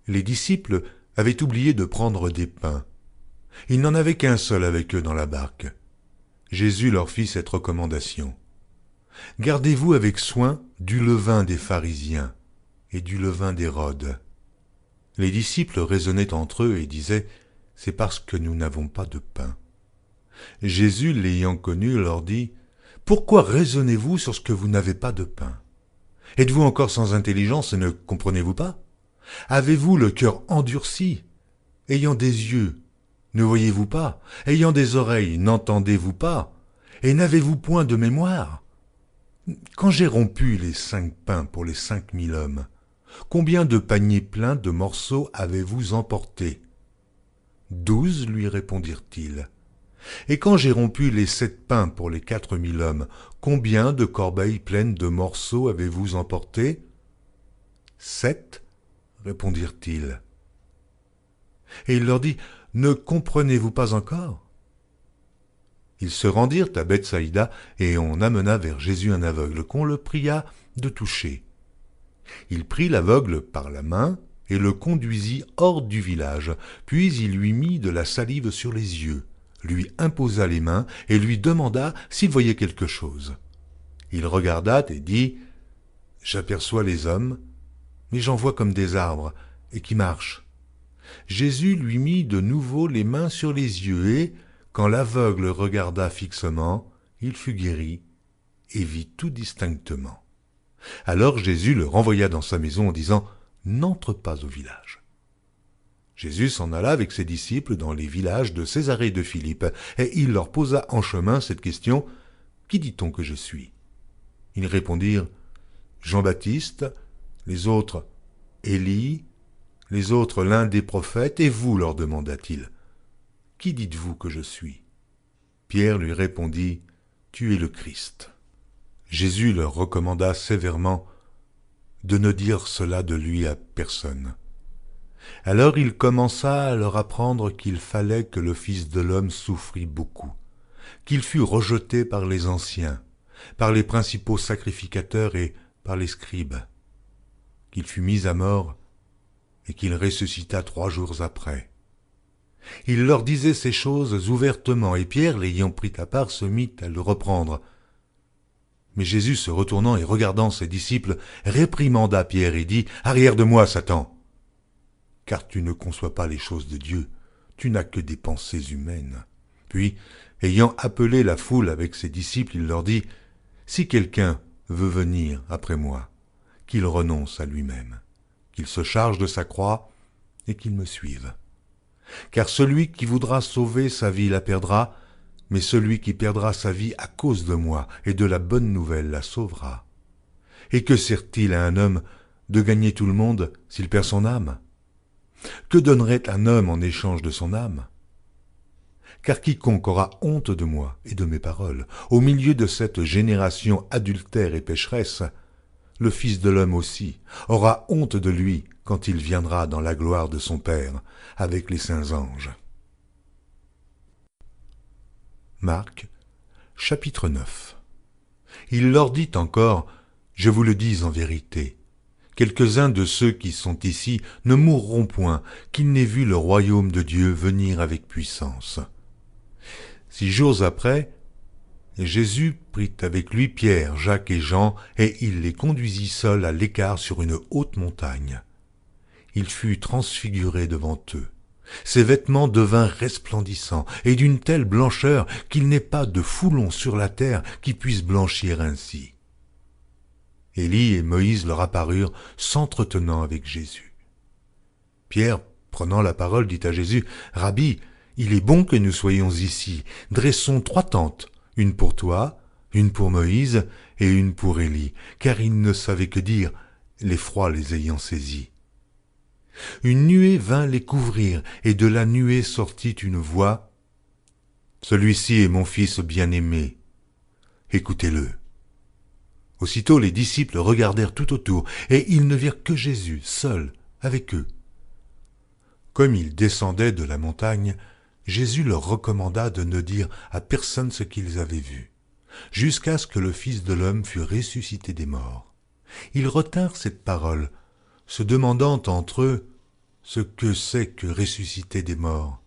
Les disciples avaient oublié de prendre des pains. Il n'en avait qu'un seul avec eux dans la barque. Jésus leur fit cette recommandation. « Gardez-vous avec soin du levain des pharisiens et du levain d'Hérode. » Les disciples raisonnaient entre eux et disaient « C'est parce que nous n'avons pas de pain. » Jésus, l'ayant connu, leur dit « Pourquoi raisonnez-vous sur ce que vous n'avez pas de pain? Êtes-vous encore sans intelligence et ne comprenez-vous pas? Avez-vous le cœur endurci? Ayant des yeux, ne voyez-vous pas? Ayant des oreilles, n'entendez-vous pas? Et n'avez-vous point de mémoire? Quand j'ai rompu les 5 pains pour les 5000 hommes, combien de paniers pleins de morceaux avez-vous emportés? 12, lui répondirent-ils. Et quand j'ai rompu les 7 pains pour les 4000 hommes, combien de corbeilles pleines de morceaux avez-vous emportés? 7, répondirent-ils. Et il leur dit, ne comprenez-vous pas encore? Ils se rendirent à Bethsaïda, et on amena vers Jésus un aveugle, qu'on le pria de toucher. Il prit l'aveugle par la main, et le conduisit hors du village, puis il lui mit de la salive sur les yeux, lui imposa les mains, et lui demanda s'il voyait quelque chose. Il regarda et dit, « J'aperçois les hommes, mais j'en vois comme des arbres, et qui marchent. » Jésus lui mit de nouveau les mains sur les yeux, et, quand l'aveugle regarda fixement, il fut guéri, et vit tout distinctement. Alors Jésus le renvoya dans sa maison en disant, « N'entre pas au village. » Jésus s'en alla avec ses disciples dans les villages de Césarée et de Philippe, et il leur posa en chemin cette question, « Qui dit-on que je suis ?» Ils répondirent, « Jean-Baptiste, les autres, Élie, les autres l'un des prophètes, et vous, leur demanda-t-il, « Qui dites-vous que je suis ?» Pierre lui répondit, « Tu es le Christ. » Jésus leur recommanda sévèrement de ne dire cela de lui à personne. Alors il commença à leur apprendre qu'il fallait que le Fils de l'homme souffrit beaucoup, qu'il fût rejeté par les anciens, par les principaux sacrificateurs et par les scribes, qu'il fût mis à mort et qu'il ressuscita 3 jours après. Il leur disait ces choses ouvertement, et Pierre, l'ayant pris à part, se mit à le reprendre. Mais Jésus, se retournant et regardant ses disciples, réprimanda Pierre et dit, « Arrière de moi, Satan ! Car tu ne conçois pas les choses de Dieu, tu n'as que des pensées humaines. » Puis, ayant appelé la foule avec ses disciples, il leur dit, « Si quelqu'un veut venir après moi, qu'il renonce à lui-même, qu'il se charge de sa croix et qu'il me suive. Car celui qui voudra sauver sa vie la perdra, mais celui qui perdra sa vie à cause de moi et de la bonne nouvelle la sauvera. Et que sert-il à un homme de gagner tout le monde s'il perd son âme? Que donnerait un homme en échange de son âme? Car quiconque aura honte de moi et de mes paroles, au milieu de cette génération adultère et pécheresse, le Fils de l'homme aussi aura honte de lui quand il viendra dans la gloire de son Père avec les saints anges. » Marc, chapitre 9. Il leur dit encore, « Je vous le dis en vérité, quelques-uns de ceux qui sont ici ne mourront point, qu'ils n'aient vu le royaume de Dieu venir avec puissance. » 6 jours après, Jésus prit avec lui Pierre, Jacques et Jean, et il les conduisit seuls à l'écart sur une haute montagne. Il fut transfiguré devant eux. Ses vêtements devinrent resplendissants, et d'une telle blancheur qu'il n'est pas de foulon sur la terre qui puisse blanchir ainsi. Élie et Moïse leur apparurent, s'entretenant avec Jésus. Pierre, prenant la parole, dit à Jésus, « Rabbi, il est bon que nous soyons ici. Dressons 3 tentes, une pour toi, une pour Moïse et une pour Élie, car ils ne savaient que dire, l'effroi les ayant saisis. » Une nuée vint les couvrir, et de la nuée sortit une voix. « Celui-ci est mon fils bien-aimé, écoutez-le. » Aussitôt les disciples regardèrent tout autour, et ils ne virent que Jésus, seul, avec eux. Comme ils descendaient de la montagne, Jésus leur recommanda de ne dire à personne ce qu'ils avaient vu, jusqu'à ce que le Fils de l'homme fût ressuscité des morts. Ils retinrent cette parole, se demandant entre eux ce que c'est que ressusciter des morts.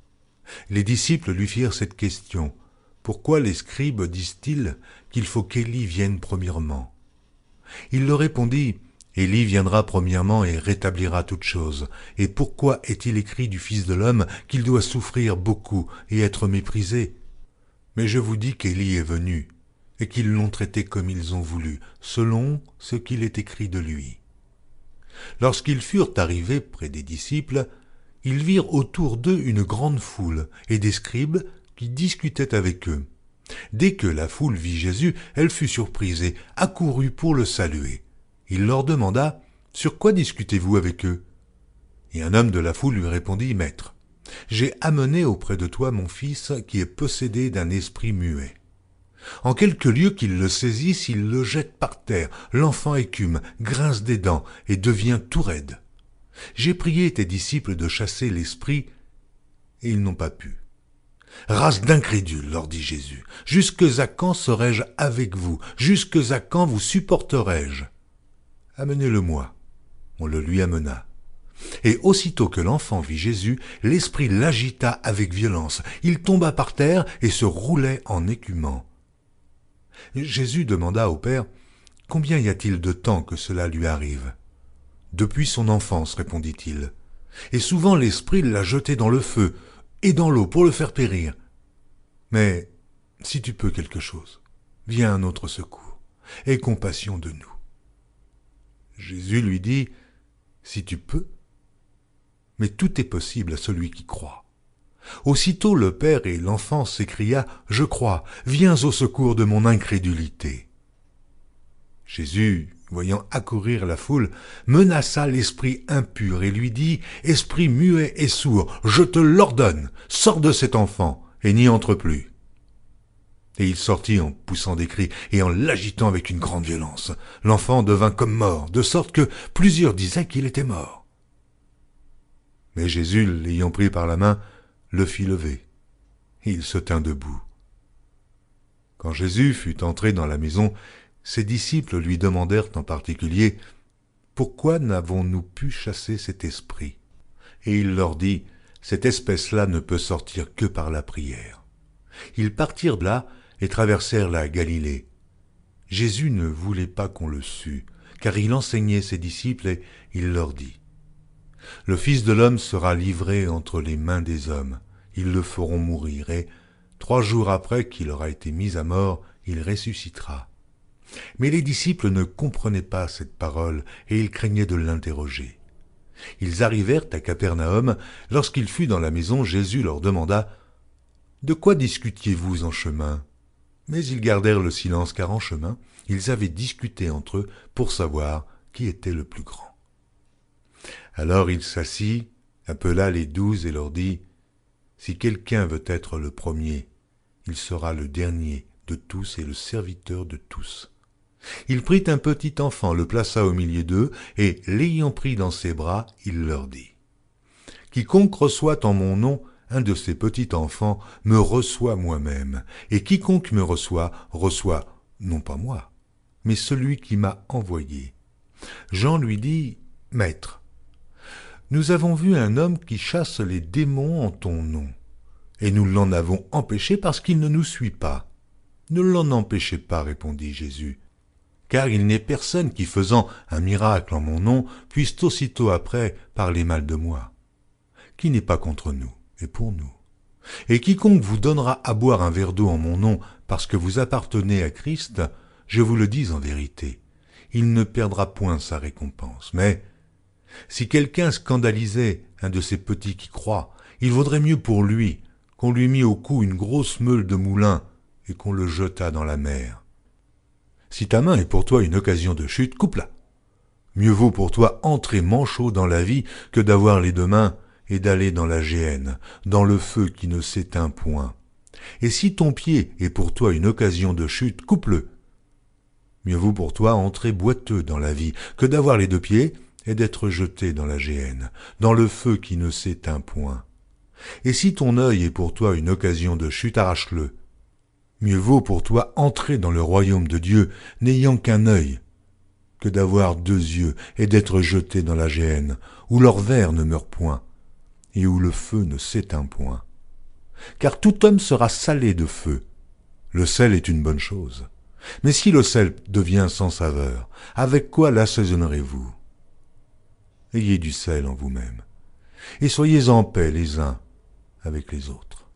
Les disciples lui firent cette question: « Pourquoi les scribes disent-ils qu'il faut qu'Élie vienne premièrement ?» Il leur répondit: « Élie viendra premièrement et rétablira toutes choses. Et pourquoi est-il écrit du Fils de l'homme qu'il doit souffrir beaucoup et être méprisé? Mais je vous dis qu'Élie est venu, et qu'ils l'ont traité comme ils ont voulu, selon ce qu'il est écrit de lui. » Lorsqu'ils furent arrivés près des disciples, ils virent autour d'eux une grande foule et des scribes qui discutaient avec eux. Dès que la foule vit Jésus, elle fut surprise et accourut pour le saluer. Il leur demanda: « Sur quoi discutez-vous avec eux ?» Et un homme de la foule lui répondit: « Maître, j'ai amené auprès de toi mon fils qui est possédé d'un esprit muet. En quelque lieu qu'il le saisisse, il le jette par terre. L'enfant écume, grince des dents et devient tout raide. J'ai prié tes disciples de chasser l'esprit, et ils n'ont pas pu. » « Race d'incrédules, leur dit Jésus, jusque à quand serai-je avec vous? Jusque à quand vous supporterai-je? Amenez-le-moi. » On le lui amena. Et aussitôt que l'enfant vit Jésus, l'esprit l'agita avec violence. Il tomba par terre et se roulait en écumant. Jésus demanda au Père: « Combien y a-t-il de temps que cela lui arrive ?» « Depuis son enfance, répondit-il. Et souvent l'esprit l'a jeté dans le feu et dans l'eau pour le faire périr. Mais si tu peux quelque chose, viens à notre secours, aie compassion de nous. » Jésus lui dit: « Si tu peux, mais tout est possible à celui qui croit. » Aussitôt le père et l'enfant s'écria: « Je crois, viens au secours de mon incrédulité. » Jésus, voyant accourir la foule, menaça l'esprit impur et lui dit: « Esprit muet et sourd, je te l'ordonne, sors de cet enfant et n'y entre plus. » Et il sortit en poussant des cris et en l'agitant avec une grande violence. L'enfant devint comme mort, de sorte que plusieurs disaient qu'il était mort. Mais Jésus, l'ayant pris par la main, le fit lever. Il se tint debout. Quand Jésus fut entré dans la maison, ses disciples lui demandèrent en particulier: « Pourquoi n'avons-nous pu chasser cet esprit ?» Et il leur dit: « Cette espèce-là ne peut sortir que par la prière. » Ils partirent de là et traversèrent la Galilée. Jésus ne voulait pas qu'on le sût, car il enseignait ses disciples et il leur dit: « Le Fils de l'homme sera livré entre les mains des hommes. Ils le feront mourir et 3 jours après qu'il aura été mis à mort, il ressuscitera. » Mais les disciples ne comprenaient pas cette parole et ils craignaient de l'interroger. Ils arrivèrent à Capernaum. Lorsqu'il fut dans la maison, Jésus leur demanda: « De quoi discutiez-vous en chemin ?» Mais ils gardèrent le silence, car en chemin, ils avaient discuté entre eux pour savoir qui était le plus grand. Alors il s'assit, appela les 12 et leur dit: « Si quelqu'un veut être le premier, il sera le dernier de tous et le serviteur de tous. » Il prit un petit enfant, le plaça au milieu d'eux, et l'ayant pris dans ses bras, il leur dit: « Quiconque reçoit en mon nom un de ces petits enfants me reçoit moi-même, et quiconque me reçoit, reçoit non pas moi, mais celui qui m'a envoyé. » Jean lui dit: « Maître, nous avons vu un homme qui chasse les démons en ton nom, et nous l'en avons empêché parce qu'il ne nous suit pas. » « Ne l'en empêchez pas, répondit Jésus, car il n'est personne qui, faisant un miracle en mon nom, puisse aussitôt après parler mal de moi. Qui n'est pas contre nous est pour nous. Et quiconque vous donnera à boire un verre d'eau en mon nom parce que vous appartenez à Christ, je vous le dis en vérité, il ne perdra point sa récompense. Mais si quelqu'un scandalisait un de ces petits qui croient, il vaudrait mieux pour lui qu'on lui mît au cou une grosse meule de moulin et qu'on le jetât dans la mer. Si ta main est pour toi une occasion de chute, coupe-la. Mieux vaut pour toi entrer manchot dans la vie que d'avoir les 2 mains et d'aller dans la géhenne, dans le feu qui ne s'éteint point. Et si ton pied est pour toi une occasion de chute, coupe-le Mieux vaut pour toi entrer boiteux dans la vie que d'avoir les deux pieds et d'être jeté dans la géhenne, dans le feu qui ne s'éteint point. Et si ton œil est pour toi une occasion de chute, arrache-le. Mieux vaut pour toi entrer dans le royaume de Dieu n'ayant qu'un œil, que d'avoir deux yeux et d'être jeté dans la géhenne, où leur ver ne meurt point, et où le feu ne s'éteint point. Car tout homme sera salé de feu. Le sel est une bonne chose. Mais si le sel devient sans saveur, avec quoi l'assaisonnerez-vous? Ayez du sel en vous-même, et soyez en paix les uns avec les autres.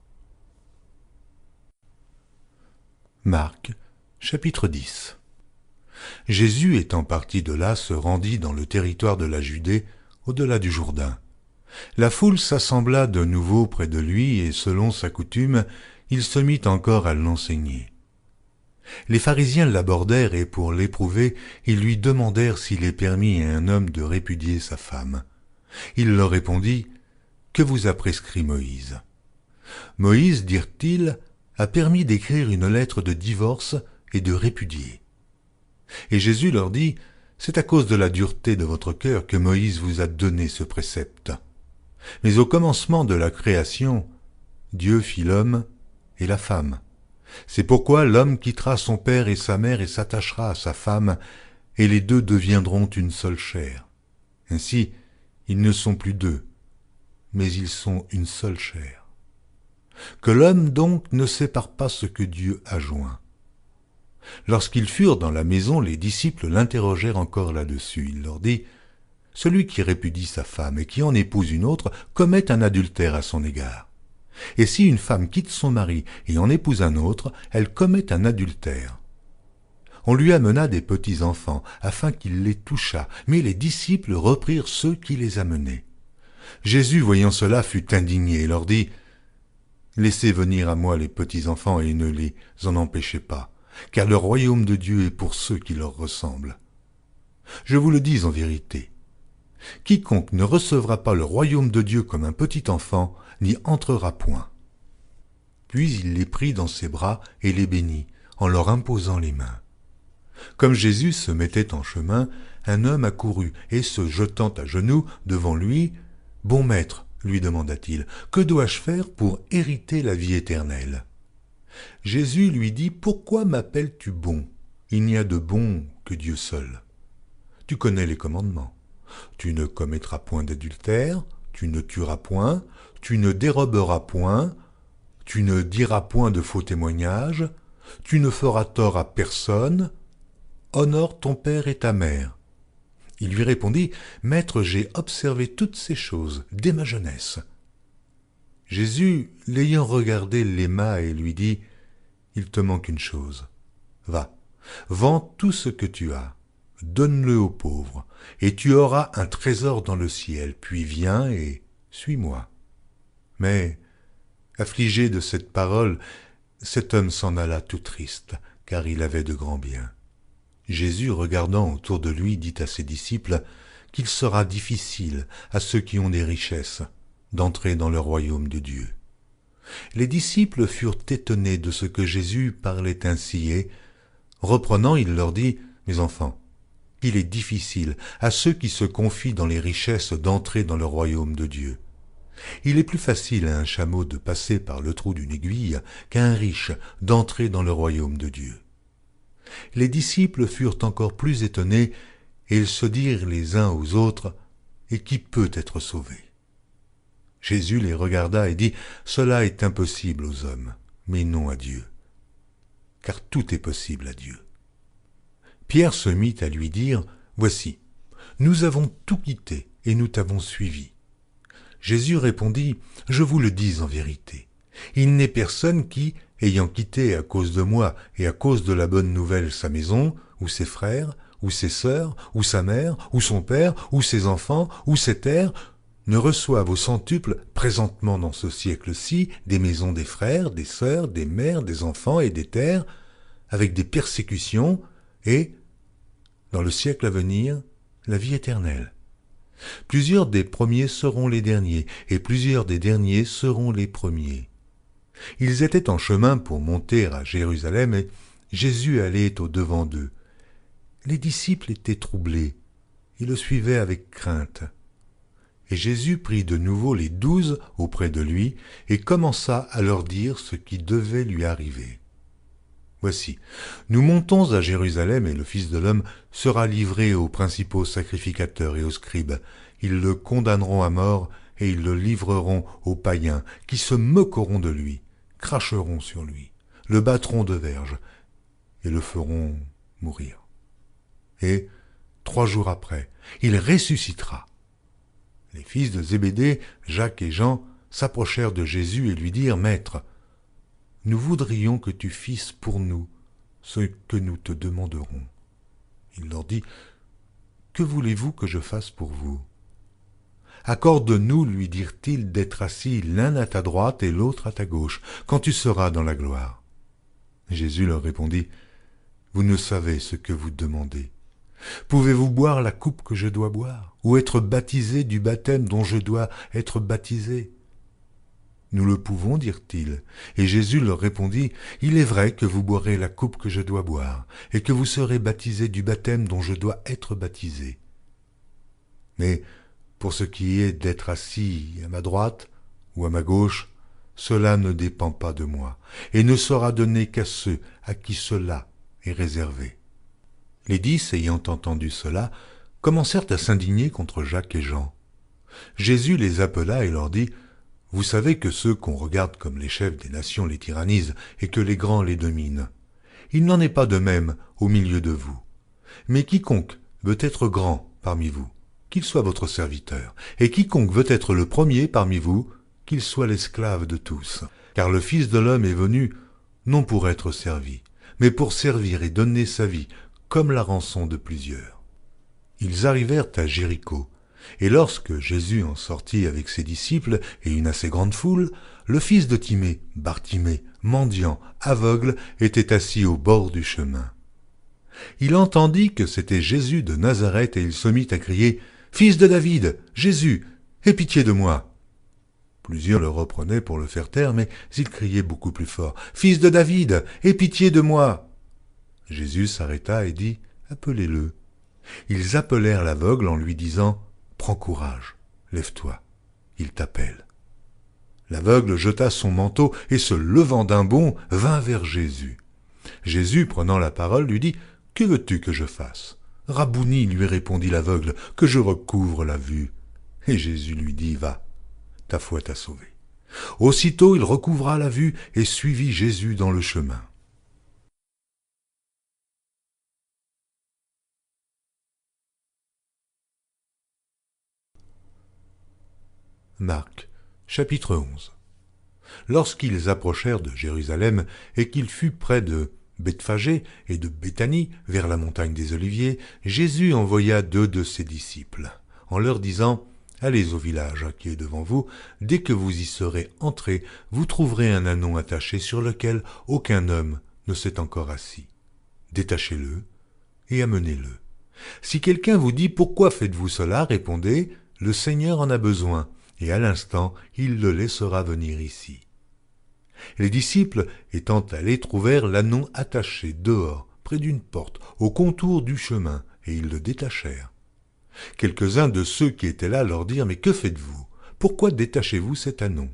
Marc, chapitre 10. Jésus étant parti de là se rendit dans le territoire de la Judée, au-delà du Jourdain. La foule s'assembla de nouveau près de lui, et selon sa coutume, il se mit encore à l'enseigner. Les pharisiens l'abordèrent, et pour l'éprouver, ils lui demandèrent s'il est permis à un homme de répudier sa femme. Il leur répondit, « Que vous a prescrit Moïse ?» Moïse, dirent-ils, a permis d'écrire une lettre de divorce et de répudier. Et Jésus leur dit, « C'est à cause de la dureté de votre cœur que Moïse vous a donné ce précepte. Mais au commencement de la création, Dieu fit l'homme et la femme. C'est pourquoi l'homme quittera son père et sa mère et s'attachera à sa femme, et les deux deviendront une seule chair. Ainsi, ils ne sont plus deux, mais ils sont une seule chair. Que l'homme donc ne sépare pas ce que Dieu a joint. » Lorsqu'ils furent dans la maison, les disciples l'interrogèrent encore là-dessus. Il leur dit, « Celui qui répudie sa femme et qui en épouse une autre commet un adultère à son égard. Et si une femme quitte son mari et en épouse un autre, elle commet un adultère. » On lui amena des petits-enfants, afin qu'il les touchât, mais les disciples reprirent ceux qui les amenaient. Jésus, voyant cela, fut indigné et leur dit, « Laissez venir à moi les petits-enfants et ne les en empêchez pas, car le royaume de Dieu est pour ceux qui leur ressemblent. Je vous le dis en vérité, quiconque ne recevra pas le royaume de Dieu comme un petit enfant n'y entrera point. » Puis il les prit dans ses bras et les bénit, en leur imposant les mains. Comme Jésus se mettait en chemin, un homme accourut et, se jetant à genoux devant lui, « Bon maître, lui demanda-t-il, que dois-je faire pour hériter la vie éternelle ?» Jésus lui dit, « Pourquoi m'appelles-tu bon? Il n'y a de bon que Dieu seul. Tu connais les commandements. Tu ne commettras point d'adultère, tu ne tueras point, tu ne déroberas point, tu ne diras point de faux témoignages, tu ne feras tort à personne, honore ton père et ta mère. » Il lui répondit, « Maître, j'ai observé toutes ces choses dès ma jeunesse. » Jésus, l'ayant regardé, l'aima et lui dit, « Il te manque une chose. Va, vends tout ce que tu as, donne-le aux pauvres, et tu auras un trésor dans le ciel, puis viens et suis-moi. » Mais, affligé de cette parole, cet homme s'en alla tout triste, car il avait de grands biens. Jésus, regardant autour de lui, dit à ses disciples qu'il sera difficile à ceux qui ont des richesses d'entrer dans le royaume de Dieu. Les disciples furent étonnés de ce que Jésus parlait ainsi et, reprenant, il leur dit, « Mes enfants, il est difficile à ceux qui se confient dans les richesses d'entrer dans le royaume de Dieu. Il est plus facile à un chameau de passer par le trou d'une aiguille qu'à un riche d'entrer dans le royaume de Dieu. » Les disciples furent encore plus étonnés, et ils se dirent les uns aux autres, « Et qui peut être sauvé ?» Jésus les regarda et dit, « Cela est impossible aux hommes, mais non à Dieu, car tout est possible à Dieu. » Pierre se mit à lui dire, « Voici, nous avons tout quitté et nous t'avons suivi. » Jésus répondit, « Je vous le dis en vérité, il n'est personne qui, ayant quitté à cause de moi et à cause de la bonne nouvelle sa maison, ou ses frères, ou ses sœurs, ou sa mère, ou son père, ou ses enfants, ou ses terres, ne reçoive au centuple présentement dans ce siècle-ci des maisons des frères, des sœurs, des mères, des enfants et des terres, avec des persécutions, et, dans le siècle à venir, la vie éternelle. Plusieurs des premiers seront les derniers, et plusieurs des derniers seront les premiers. » Ils étaient en chemin pour monter à Jérusalem, et Jésus allait au-devant d'eux, Les disciples étaient troublés, ils le suivaient avec crainte. Et Jésus prit de nouveau les 12 auprès de lui et commença à leur dire ce qui devait lui arriver. Voici, nous montons à Jérusalem et le Fils de l'homme sera livré aux principaux sacrificateurs et aux scribes. Ils le condamneront à mort et ils le livreront aux païens qui se moqueront de lui, cracheront sur lui, le battront de verges et le feront mourir. Et 3 jours après, il ressuscitera. Les fils de Zébédée, Jacques et Jean, s'approchèrent de Jésus et lui dirent « Maître, nous voudrions que tu fisses pour nous ce que nous te demanderons. » Il leur dit « Que voulez-vous que je fasse pour vous ?» « Accorde-nous, lui dirent-ils, d'être assis l'un à ta droite et l'autre à ta gauche, quand tu seras dans la gloire. » Jésus leur répondit « Vous ne savez ce que vous demandez. Pouvez-vous boire la coupe que je dois boire, ou être baptisé du baptême dont je dois être baptisé ?» Nous le pouvons, dirent-ils. Et Jésus leur répondit, « Il est vrai que vous boirez la coupe que je dois boire, et que vous serez baptisés du baptême dont je dois être baptisé. Mais pour ce qui est d'être assis à ma droite ou à ma gauche, cela ne dépend pas de moi, et ne sera donné qu'à ceux à qui cela est réservé. » Les 10, ayant entendu cela, commencèrent à s'indigner contre Jacques et Jean. Jésus les appela et leur dit, « Vous savez que ceux qu'on regarde comme les chefs des nations les tyrannisent et que les grands les dominent. Il n'en est pas de même au milieu de vous. Mais quiconque veut être grand parmi vous, qu'il soit votre serviteur, et quiconque veut être le premier parmi vous, qu'il soit l'esclave de tous. Car le Fils de l'homme est venu, non pour être servi, mais pour servir et donner sa vie, comme la rançon de plusieurs. » Ils arrivèrent à Jéricho, et lorsque Jésus en sortit avec ses disciples et une assez grande foule, le fils de Timée, Bartimée, mendiant, aveugle, était assis au bord du chemin. Il entendit que c'était Jésus de Nazareth et il se mit à crier « Fils de David, Jésus, aie pitié de moi !» Plusieurs le reprenaient pour le faire taire, mais il criait beaucoup plus fort « Fils de David, aie pitié de moi !» Jésus s'arrêta et dit « Appelez-le. » Ils appelèrent l'aveugle en lui disant « Prends courage, lève-toi, il t'appelle. » L'aveugle jeta son manteau et se levant d'un bond, vint vers Jésus. Jésus, prenant la parole, lui dit « Que veux-tu que je fasse ?» « Rabouni, lui répondit l'aveugle, que je recouvre la vue. » Et Jésus lui dit « Va, ta foi t'a sauvé. » Aussitôt il recouvra la vue et suivit Jésus dans le chemin. Marc, chapitre 11. Lorsqu'ils approchèrent de Jérusalem et qu'il fut près de Bethphagée et de Béthanie, vers la montagne des Oliviers, Jésus envoya 2 de ses disciples, en leur disant « Allez au village qui est devant vous, dès que vous y serez entrés, vous trouverez un ânon attaché sur lequel aucun homme ne s'est encore assis. Détachez-le et amenez-le. Si quelqu'un vous dit « Pourquoi faites-vous cela ?» répondez « Le Seigneur en a besoin. » Et à l'instant, il le laissera venir ici. Les disciples, étant allés, trouvèrent l'ânon attaché dehors, près d'une porte, au contour du chemin, et ils le détachèrent. Quelques-uns de ceux qui étaient là leur dirent « Mais que faites-vous? Pourquoi détachez-vous cet ânon ?»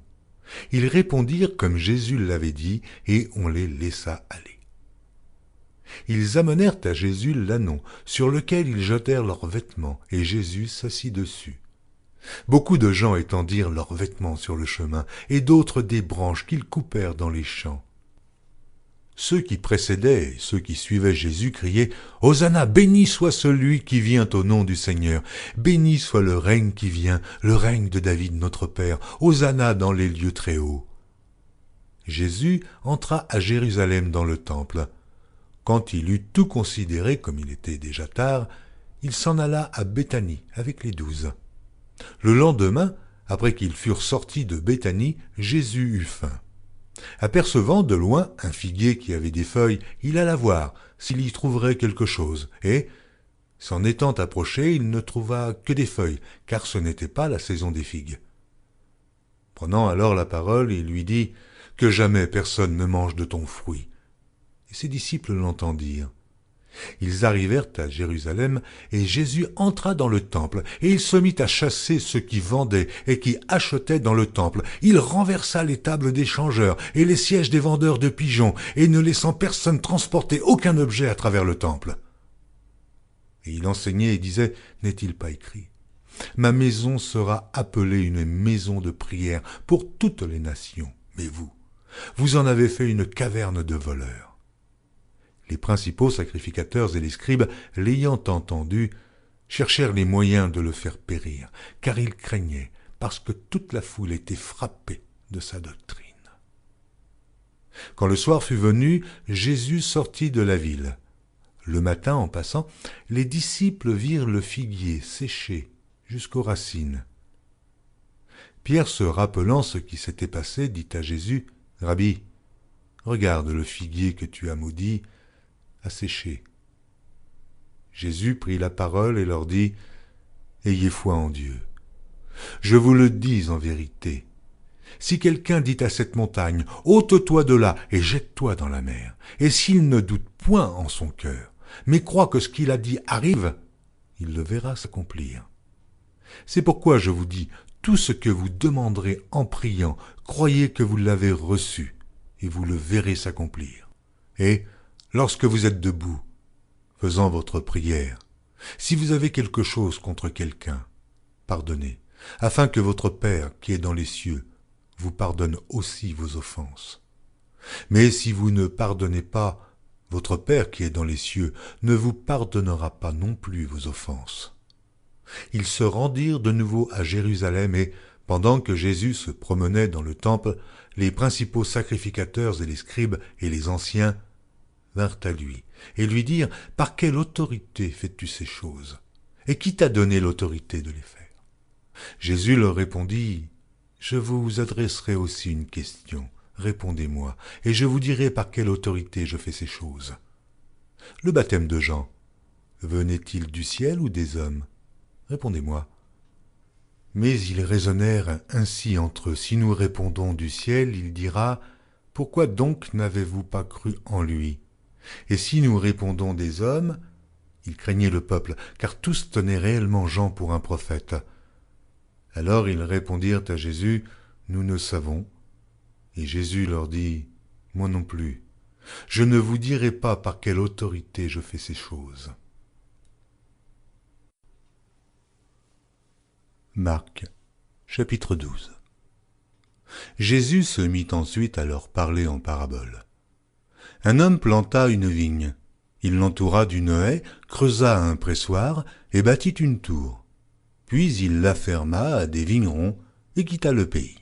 Ils répondirent comme Jésus l'avait dit, et on les laissa aller. Ils amenèrent à Jésus l'ânon, sur lequel ils jetèrent leurs vêtements, et Jésus s'assit dessus. Beaucoup de gens étendirent leurs vêtements sur le chemin, et d'autres des branches qu'ils coupèrent dans les champs. Ceux qui précédaient et ceux qui suivaient Jésus criaient « Hosanna, béni soit celui qui vient au nom du Seigneur, béni soit le règne qui vient, le règne de David notre Père, Hosanna dans les lieux très hauts. » Jésus entra à Jérusalem dans le temple. Quand il eut tout considéré, comme il était déjà tard, il s'en alla à Béthanie avec les 12. Le lendemain, après qu'ils furent sortis de Béthanie, Jésus eut faim. Apercevant de loin un figuier qui avait des feuilles, il alla voir s'il y trouverait quelque chose, et, s'en étant approché, il ne trouva que des feuilles, car ce n'était pas la saison des figues. Prenant alors la parole, il lui dit « Que jamais personne ne mange de ton fruit. » Et ses disciples l'entendirent. Ils arrivèrent à Jérusalem, et Jésus entra dans le temple, et il se mit à chasser ceux qui vendaient et qui achetaient dans le temple. Il renversa les tables des changeurs et les sièges des vendeurs de pigeons, et ne laissant personne transporter aucun objet à travers le temple. Et il enseignait et disait, « N'est-il pas écrit ? Ma maison sera appelée une maison de prière pour toutes les nations, mais vous en avez fait une caverne de voleurs. » Les principaux sacrificateurs et les scribes, l'ayant entendu, cherchèrent les moyens de le faire périr, car ils craignaient, parce que toute la foule était frappée de sa doctrine. Quand le soir fut venu, Jésus sortit de la ville. Le matin, en passant, les disciples virent le figuier séché jusqu'aux racines. Pierre, se rappelant ce qui s'était passé, dit à Jésus, « Rabbi, regarde le figuier que tu as maudit, à sécher. » Jésus prit la parole et leur dit, « Ayez foi en Dieu. Je vous le dis en vérité. Si quelqu'un dit à cette montagne, « Ôte-toi de là et jette-toi dans la mer », et s'il ne doute point en son cœur, mais croit que ce qu'il a dit arrive, il le verra s'accomplir. C'est pourquoi je vous dis, tout ce que vous demanderez en priant, croyez que vous l'avez reçu, et vous le verrez s'accomplir. Et, lorsque vous êtes debout, faisant votre prière, si vous avez quelque chose contre quelqu'un, pardonnez, afin que votre Père qui est dans les cieux vous pardonne aussi vos offenses. Mais si vous ne pardonnez pas, votre Père qui est dans les cieux ne vous pardonnera pas non plus vos offenses. » Ils se rendirent de nouveau à Jérusalem et, pendant que Jésus se promenait dans le temple, les principaux sacrificateurs et les scribes et les anciens vinrent à lui et lui dirent, « Par quelle autorité fais-tu ces choses? Et qui t'a donné l'autorité de les faire ?» Jésus leur répondit, « Je vous adresserai aussi une question. Répondez-moi, et je vous dirai par quelle autorité je fais ces choses. Le baptême de Jean, venait-il du ciel ou des hommes? Répondez-moi. » Mais ils raisonnèrent ainsi entre eux. Si nous répondons du ciel, il dira, « Pourquoi donc n'avez-vous pas cru en lui ?» Et si nous répondons des hommes, ils craignaient le peuple, car tous tenaient réellement Jean pour un prophète. Alors ils répondirent à Jésus, « Nous ne savons. » Et Jésus leur dit, « Moi non plus. Je ne vous dirai pas par quelle autorité je fais ces choses. » Marc, chapitre 12. Jésus se mit ensuite à leur parler en parabole. Un homme planta une vigne. Il l'entoura d'une haie, creusa un pressoir et bâtit une tour. Puis il la ferma à des vignerons et quitta le pays.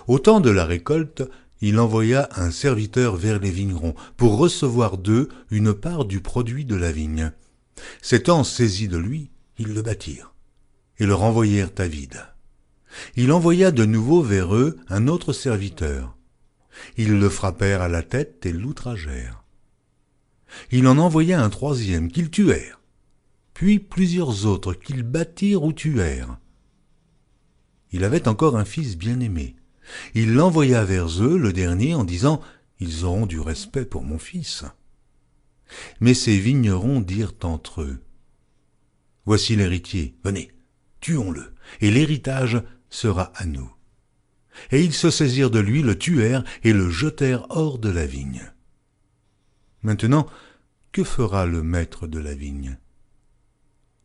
Au temps de la récolte, il envoya un serviteur vers les vignerons pour recevoir d'eux une part du produit de la vigne. S'étant saisis de lui, ils le battirent et le renvoyèrent à vide. Il envoya de nouveau vers eux un autre serviteur. Ils le frappèrent à la tête et l'outragèrent. Il en envoya un troisième qu'ils tuèrent, puis plusieurs autres qu'ils battirent ou tuèrent. Il avait encore un fils bien-aimé. Il l'envoya vers eux, le dernier, en disant « Ils auront du respect pour mon fils. » Mais ces vignerons dirent entre eux « Voici l'héritier, venez, tuons-le, et l'héritage sera à nous. » Et ils se saisirent de lui, le tuèrent et le jetèrent hors de la vigne. Maintenant, que fera le maître de la vigne?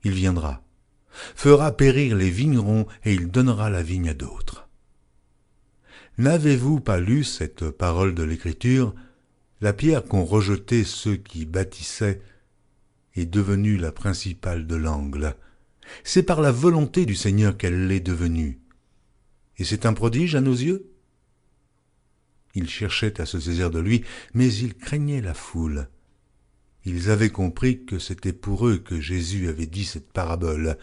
Il viendra, fera périr les vignerons et il donnera la vigne à d'autres. N'avez-vous pas lu cette parole de l'Écriture? La pierre qu'ont rejetée ceux qui bâtissaient est devenue la principale de l'angle. C'est par la volonté du Seigneur qu'elle l'est devenue. Et c'est un prodige à nos yeux? Ils cherchaient à se saisir de lui, mais ils craignaient la foule. Ils avaient compris que c'était pour eux que Jésus avait dit cette parabole,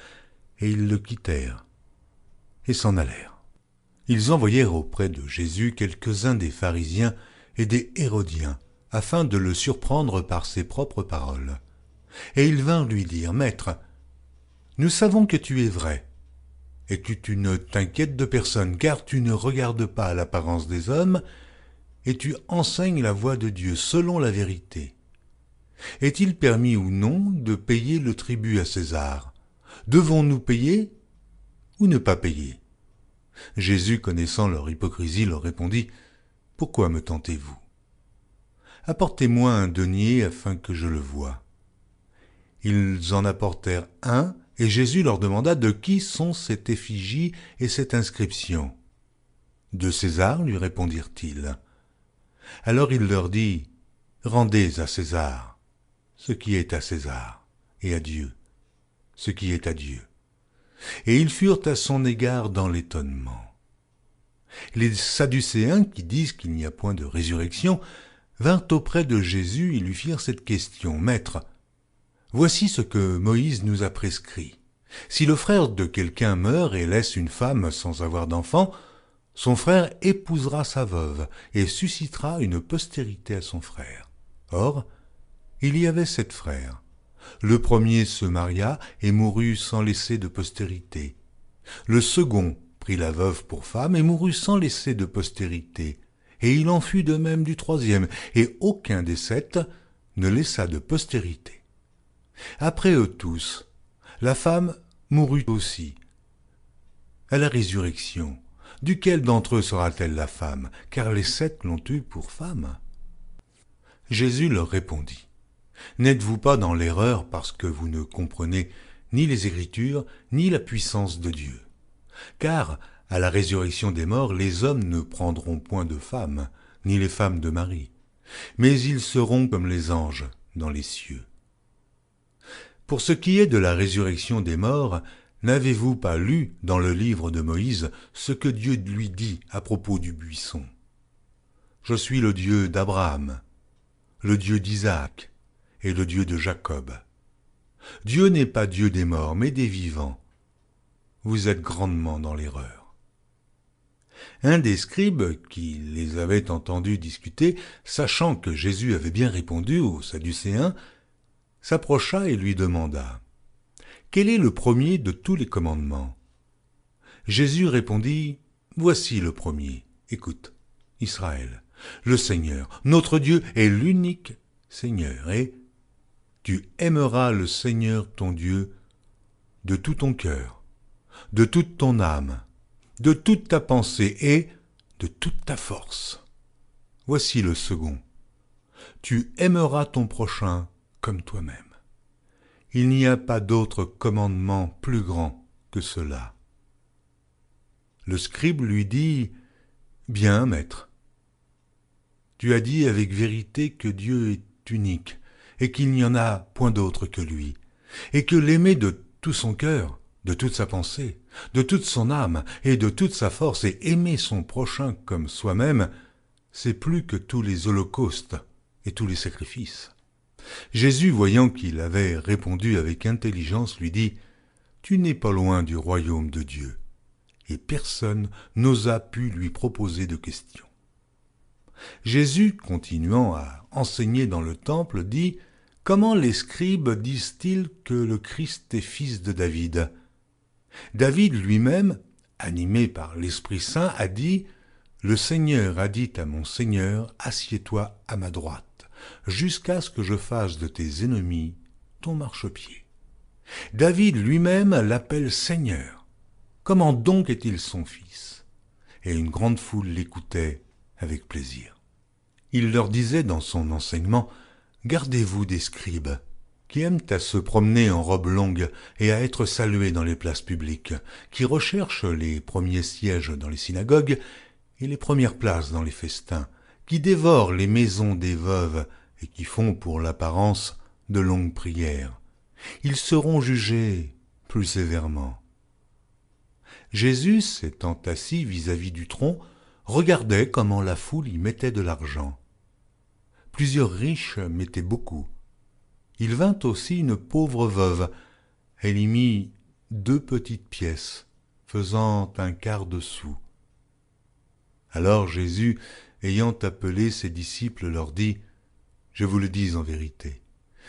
et ils le quittèrent et s'en allèrent. Ils envoyèrent auprès de Jésus quelques-uns des pharisiens et des hérodiens, afin de le surprendre par ses propres paroles. Et ils vinrent lui dire, « Maître, nous savons que tu es vrai, et que tu ne t'inquiètes de personne, car tu ne regardes pas à l'apparence des hommes, et tu enseignes la voie de Dieu selon la vérité. Est-il permis ou non de payer le tribut à César? Devons-nous payer ou ne pas payer? Jésus, connaissant leur hypocrisie, leur répondit, « Pourquoi me tentez-vous? Apportez-moi un denier afin que je le voie. » Ils en apportèrent un, et Jésus leur demanda de qui sont cette effigie et cette inscription. « De César, lui répondirent-ils. Alors il leur dit, « Rendez à César ce qui est à César, et à Dieu ce qui est à Dieu. » Et ils furent à son égard dans l'étonnement. Les Sadducéens, qui disent qu'il n'y a point de résurrection, vinrent auprès de Jésus et lui firent cette question. « Maître, voici ce que Moïse nous a prescrit. Si le frère de quelqu'un meurt et laisse une femme sans avoir d'enfant, son frère épousera sa veuve et suscitera une postérité à son frère. Or, il y avait 7 frères. Le premier se maria et mourut sans laisser de postérité. Le second prit la veuve pour femme et mourut sans laisser de postérité. Et il en fut de même du troisième, et aucun des 7 ne laissa de postérité. Après eux tous, la femme mourut aussi. À la résurrection, duquel d'entre eux sera-t-elle la femme, car les 7 l'ont eue pour femme? Jésus leur répondit, « N'êtes-vous pas dans l'erreur parce que vous ne comprenez ni les Écritures, ni la puissance de Dieu? Car, à la résurrection des morts, les hommes ne prendront point de femmes, ni les femmes de mari, mais ils seront comme les anges dans les cieux. Pour ce qui est de la résurrection des morts, n'avez-vous pas lu dans le livre de Moïse ce que Dieu lui dit à propos du buisson? Je suis le Dieu d'Abraham, le Dieu d'Isaac et le Dieu de Jacob. Dieu n'est pas Dieu des morts, mais des vivants. Vous êtes grandement dans l'erreur. » Un des scribes, qui les avait entendus discuter, sachant que Jésus avait bien répondu aux Sadducéens, s'approcha et lui demanda, « Quel est le premier de tous les commandements ?» Jésus répondit, « Voici le premier. Écoute, Israël, le Seigneur, notre Dieu est l'unique Seigneur, et tu aimeras le Seigneur ton Dieu de tout ton cœur, de toute ton âme, de toute ta pensée et de toute ta force. Voici le second. Tu aimeras ton prochain comme toi-même. Il n'y a pas d'autre commandement plus grand que cela. » Le scribe lui dit, « Bien, maître, tu as dit avec vérité que Dieu est unique et qu'il n'y en a point d'autre que lui, et que l'aimer de tout son cœur, de toute sa pensée, de toute son âme et de toute sa force, et aimer son prochain comme soi-même, c'est plus que tous les holocaustes et tous les sacrifices. » Jésus, voyant qu'il avait répondu avec intelligence, lui dit, « Tu n'es pas loin du royaume de Dieu. » Et personne n'osa pu lui proposer de question. Jésus, continuant à enseigner dans le temple, dit, « Comment les scribes disent-ils que le Christ est fils de David? David lui-même, animé par l'Esprit Saint, a dit, « Le Seigneur a dit à mon Seigneur, assieds-toi à ma droite, jusqu'à ce que je fasse de tes ennemis ton marchepied. » David lui-même l'appelle Seigneur. Comment donc est-il son fils? Et une grande foule l'écoutait avec plaisir. Il leur disait dans son enseignement, « Gardez-vous des scribes, qui aiment à se promener en robe longue et à être salués dans les places publiques, qui recherchent les premiers sièges dans les synagogues et les premières places dans les festins, qui dévorent les maisons des veuves et qui font pour l'apparence de longues prières. Ils seront jugés plus sévèrement. » Jésus, s'étant assis vis-à-vis du tronc, regardait comment la foule y mettait de l'argent. Plusieurs riches mettaient beaucoup. Il vint aussi une pauvre veuve. Elle y mit 2 petites pièces, faisant un quart de sou. Alors Jésus, ayant appelé ses disciples, leur dit, « Je vous le dis en vérité,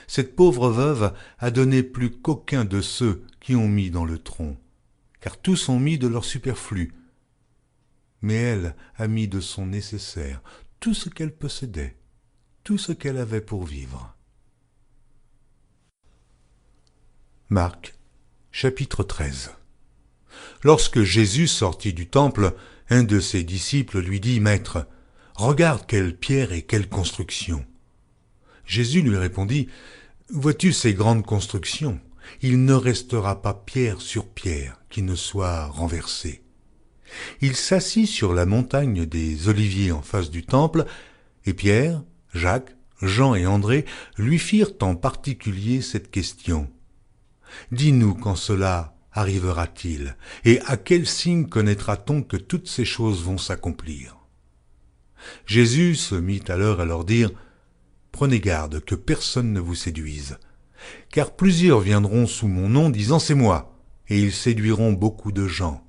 cette pauvre veuve a donné plus qu'aucun de ceux qui ont mis dans le tronc, car tous ont mis de leur superflu. Mais elle a mis de son nécessaire, tout ce qu'elle possédait, tout ce qu'elle avait pour vivre. » Marc, chapitre 13. Lorsque Jésus sortit du temple, un de ses disciples lui dit « Maître, regarde quelle pierre et quelle construction !» Jésus lui répondit « Vois-tu ces grandes constructions ? Il ne restera pas pierre sur pierre qui ne soit renversée. » Il s'assit sur la montagne des Oliviers en face du temple, et Pierre, Jacques, Jean et André lui firent en particulier cette question. « Dis-nous quand cela arrivera-t-il, et à quel signe connaîtra-t-on que toutes ces choses vont s'accomplir ?» Jésus se mit alors à leur dire « Prenez garde que personne ne vous séduise, car plusieurs viendront sous mon nom disant « C'est moi », et ils séduiront beaucoup de gens.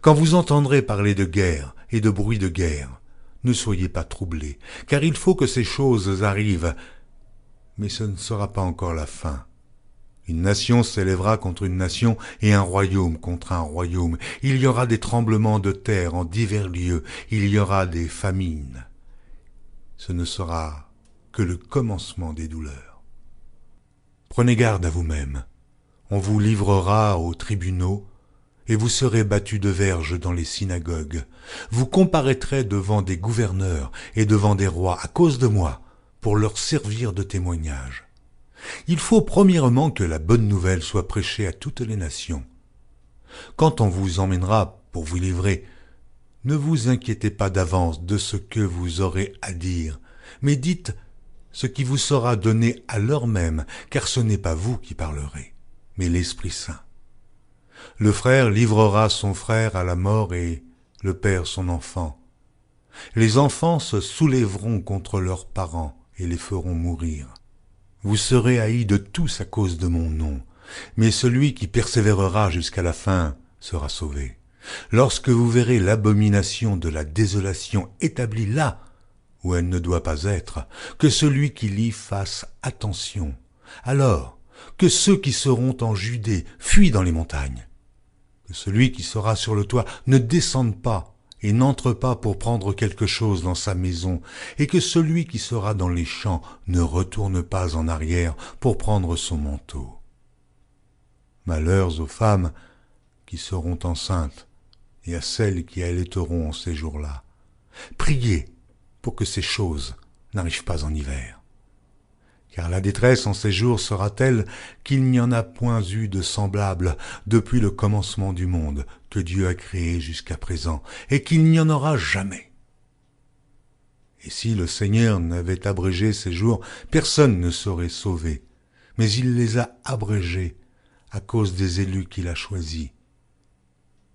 Quand vous entendrez parler de guerre et de bruit de guerre, ne soyez pas troublés, car il faut que ces choses arrivent, mais ce ne sera pas encore la fin. Une nation s'élèvera contre une nation et un royaume contre un royaume. Il y aura des tremblements de terre en divers lieux, il y aura des famines. Ce ne sera que le commencement des douleurs. Prenez garde à vous-même, on vous livrera aux tribunaux, et vous serez battus de verges dans les synagogues. Vous comparaîtrez devant des gouverneurs et devant des rois à cause de moi, pour leur servir de témoignage. Il faut premièrement que la bonne nouvelle soit prêchée à toutes les nations. Quand on vous emmènera pour vous livrer, ne vous inquiétez pas d'avance de ce que vous aurez à dire, mais dites ce qui vous sera donné à l'heure même, car ce n'est pas vous qui parlerez, mais l'Esprit Saint. Le frère livrera son frère à la mort et le père son enfant. Les enfants se soulèveront contre leurs parents et les feront mourir. Vous serez haïs de tous à cause de mon nom, mais celui qui persévérera jusqu'à la fin sera sauvé. Lorsque vous verrez l'abomination de la désolation établie là où elle ne doit pas être, que celui qui lit fasse attention. Alors, que ceux qui seront en Judée fuient dans les montagnes. Que celui qui sera sur le toit ne descende pas et n'entre pas pour prendre quelque chose dans sa maison, et que celui qui sera dans les champs ne retourne pas en arrière pour prendre son manteau. Malheurs aux femmes qui seront enceintes et à celles qui allaiteront en ces jours-là. Priez pour que ces choses n'arrivent pas en hiver. Car la détresse en ces jours sera telle qu'il n'y en a point eu de semblable depuis le commencement du monde que Dieu a créé jusqu'à présent, et qu'il n'y en aura jamais. Et si le Seigneur n'avait abrégé ces jours, personne ne serait sauvé, mais il les a abrégés à cause des élus qu'il a choisis.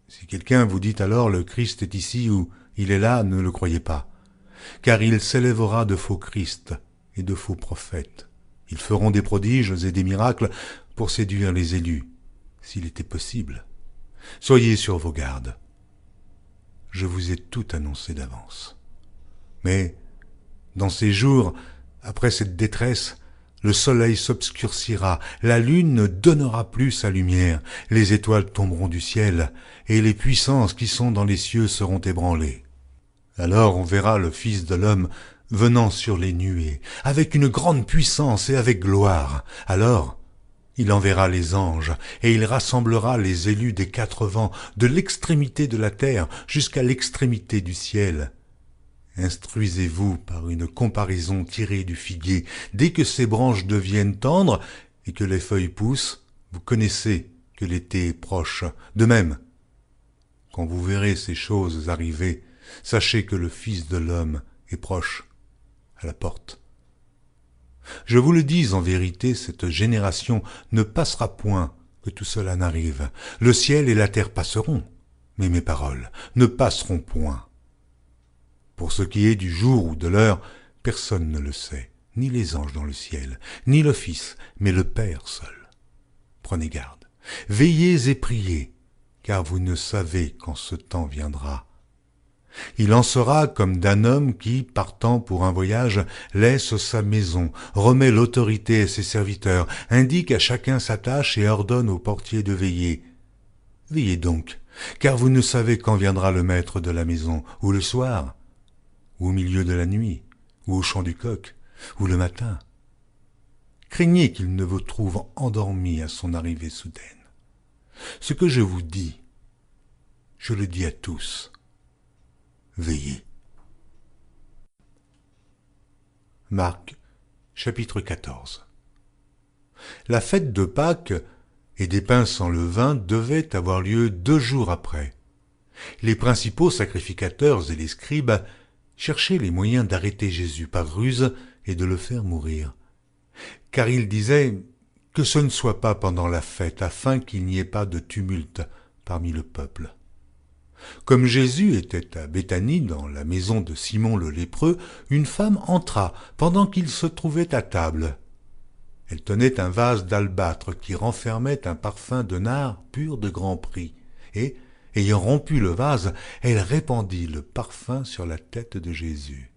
Si quelqu'un vous dit alors le Christ est ici ou il est là, ne le croyez pas, car il s'élèvera de faux Christ et de faux prophètes. Ils feront des prodiges et des miracles pour séduire les élus, s'il était possible. Soyez sur vos gardes. Je vous ai tout annoncé d'avance. Mais, dans ces jours, après cette détresse, le soleil s'obscurcira, la lune ne donnera plus sa lumière, les étoiles tomberont du ciel, et les puissances qui sont dans les cieux seront ébranlées. Alors on verra le Fils de l'homme venant sur les nuées, avec une grande puissance et avec gloire. Alors, il enverra les anges, et il rassemblera les élus des 4 vents, de l'extrémité de la terre jusqu'à l'extrémité du ciel. Instruisez-vous par une comparaison tirée du figuier. Dès que ses branches deviennent tendres et que les feuilles poussent, vous connaissez que l'été est proche. De même, quand vous verrez ces choses arriver, sachez que le Fils de l'homme est proche, à la porte. Je vous le dis en vérité, cette génération ne passera point que tout cela n'arrive. Le ciel et la terre passeront, mais mes paroles ne passeront point. Pour ce qui est du jour ou de l'heure, personne ne le sait, ni les anges dans le ciel, ni le Fils, mais le Père seul. Prenez garde, veillez et priez, car vous ne savez quand ce temps viendra. Il en sera comme d'un homme qui, partant pour un voyage, laisse sa maison, remet l'autorité à ses serviteurs, indique à chacun sa tâche et ordonne au portier de veiller. Veillez donc, car vous ne savez quand viendra le maître de la maison, ou le soir, ou au milieu de la nuit, ou au chant du coq, ou le matin. Craignez qu'il ne vous trouve endormi à son arrivée soudaine. Ce que je vous dis, je le dis à tous. Veillez. Marc, chapitre 14. La fête de Pâques et des pains sans levain devait avoir lieu 2 jours après. Les principaux sacrificateurs et les scribes cherchaient les moyens d'arrêter Jésus par ruse et de le faire mourir. Car ils disaient que ce ne soit pas pendant la fête, afin qu'il n'y ait pas de tumulte parmi le peuple. Comme Jésus était à Béthanie, dans la maison de Simon le lépreux, une femme entra pendant qu'il se trouvait à table. Elle tenait un vase d'albâtre qui renfermait un parfum de nard pur de grand prix, et, ayant rompu le vase, elle répandit le parfum sur la tête de Jésus.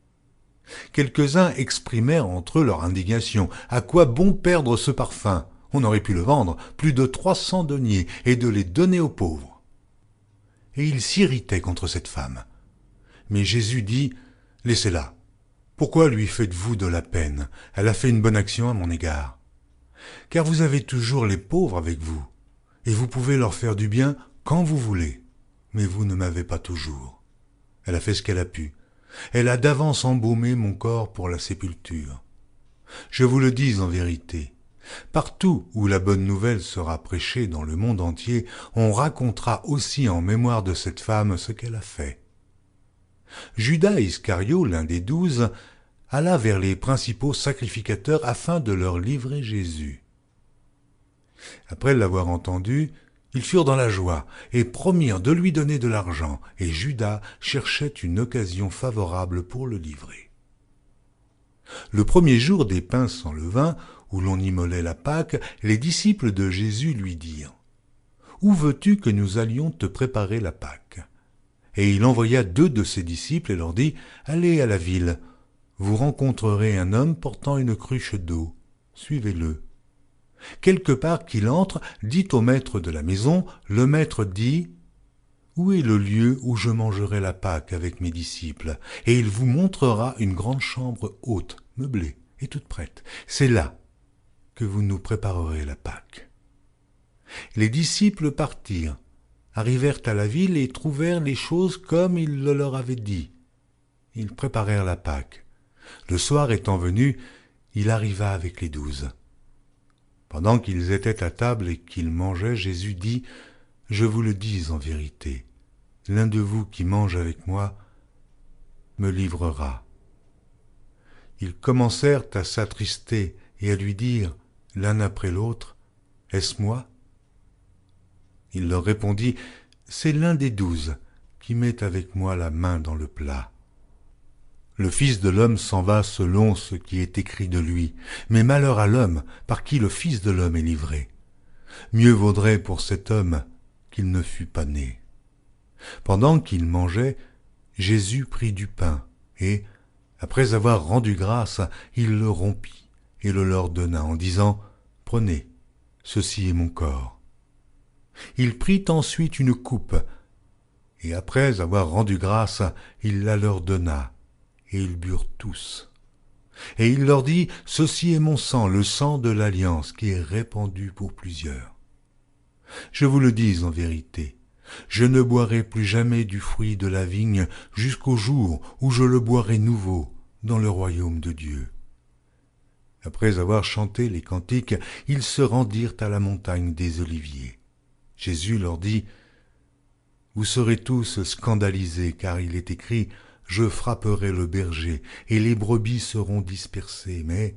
Quelques-uns exprimèrent entre eux leur indignation. À quoi bon perdre ce parfum? On aurait pu le vendre plus de 300 deniers et de les donner aux pauvres. Et ils s'irritaient contre cette femme. Mais Jésus dit, « Laissez-la. Pourquoi lui faites-vous de la peine? Elle a fait une bonne action à mon égard. Car vous avez toujours les pauvres avec vous, et vous pouvez leur faire du bien quand vous voulez, mais vous ne m'avez pas toujours. Elle a fait ce qu'elle a pu. Elle a d'avance embaumé mon corps pour la sépulture. Je vous le dis en vérité, partout où la bonne nouvelle sera prêchée dans le monde entier, on racontera aussi en mémoire de cette femme ce qu'elle a fait. » Judas Iscario, l'un des 12, alla vers les principaux sacrificateurs afin de leur livrer Jésus. Après l'avoir entendu, ils furent dans la joie et promirent de lui donner de l'argent, et Judas cherchait une occasion favorable pour le livrer. Le premier jour des pains sans levain, où l'on immolait la Pâque, les disciples de Jésus lui dirent « Où veux-tu que nous allions te préparer la Pâque ?» Et il envoya 2 de ses disciples et leur dit « Allez à la ville, vous rencontrerez un homme portant une cruche d'eau, suivez-le. Quelque part qu'il entre, dites au maître de la maison, le maître dit « Où est le lieu où je mangerai la Pâque avec mes disciples ?» Et il vous montrera une grande chambre haute, meublée et toute prête. C'est là que vous nous préparerez la Pâque. Les disciples partirent, arrivèrent à la ville et trouvèrent les choses comme il le leur avait dit. Ils préparèrent la Pâque. Le soir étant venu, il arriva avec les 12. Pendant qu'ils étaient à table et qu'ils mangeaient, Jésus dit « Je vous le dis en vérité, l'un de vous qui mange avec moi me livrera. » Ils commencèrent à s'attrister et à lui dire l'un après l'autre « Est-ce moi ?» Il leur répondit « C'est l'un des 12 qui met avec moi la main dans le plat. » Le Fils de l'homme s'en va selon ce qui est écrit de lui, mais malheur à l'homme par qui le Fils de l'homme est livré. Mieux vaudrait pour cet homme qu'il ne fût pas né. Pendant qu'il mangeait, Jésus prit du pain, et, après avoir rendu grâce, il le rompit et le leur donna en disant « Prenez, ceci est mon corps. » Il prit ensuite une coupe, et après avoir rendu grâce, il la leur donna, et ils burent tous. Et il leur dit, « Ceci est mon sang, le sang de l'alliance, qui est répandu pour plusieurs. Je vous le dis en vérité, je ne boirai plus jamais du fruit de la vigne jusqu'au jour où je le boirai nouveau dans le royaume de Dieu. » Après avoir chanté les cantiques, ils se rendirent à la montagne des Oliviers. Jésus leur dit, « Vous serez tous scandalisés, car il est écrit, « Je frapperai le berger, et les brebis seront dispersées, mais,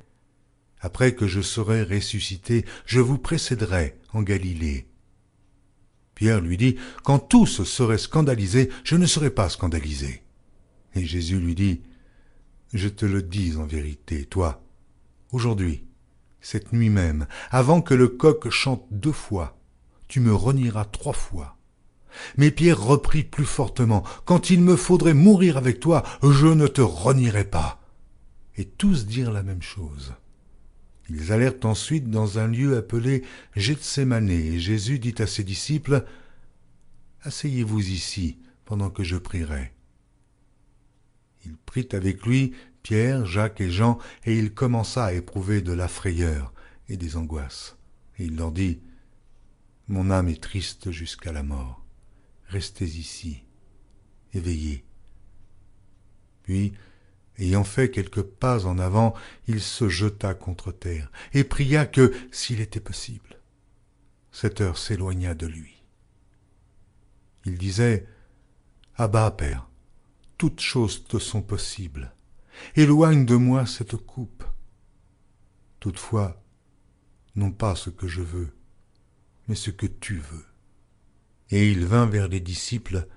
après que je serai ressuscité, je vous précéderai en Galilée. » Pierre lui dit, « Quand tous seraient scandalisés, je ne serai pas scandalisé. » Et Jésus lui dit, « Je te le dis en vérité, toi, aujourd'hui, cette nuit même, avant que le coq chante 2 fois, tu me renieras 3 fois. » Mais Pierre reprit plus fortement, « Quand il me faudrait mourir avec toi, je ne te renierai pas. » Et tous dirent la même chose. Ils allèrent ensuite dans un lieu appelé Gethsémane, et Jésus dit à ses disciples, « Asseyez-vous ici, pendant que je prierai. » Il prit avec lui Pierre, Jacques et Jean, et il commença à éprouver de la frayeur, et des angoisses. Et il leur dit, « Mon âme est triste jusqu'à la mort. Restez ici et veillez. » Puis, ayant fait quelques pas en avant, il se jeta contre terre et pria que, s'il était possible, cette heure s'éloignât de lui. Il disait, « Abba, Père, toutes choses te sont possibles. Éloigne de moi cette coupe. Toutefois, non pas ce que je veux, mais ce que tu veux. » Et il vint vers les disciples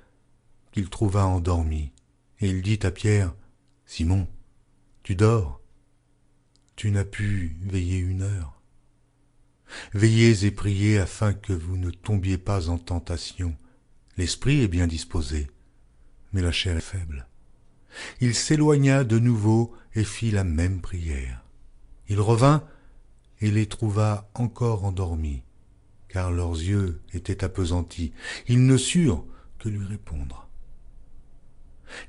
qu'il trouva endormis, et il dit à Pierre, « Simon, tu dors, tu n'as pu veiller 1 heure. Veillez et priez afin que vous ne tombiez pas en tentation. L'esprit est bien disposé, mais la chair est faible. » Il s'éloigna de nouveau et fit la même prière. Il revint et les trouva encore endormis, car leurs yeux étaient appesantis. Ils ne surent que lui répondre.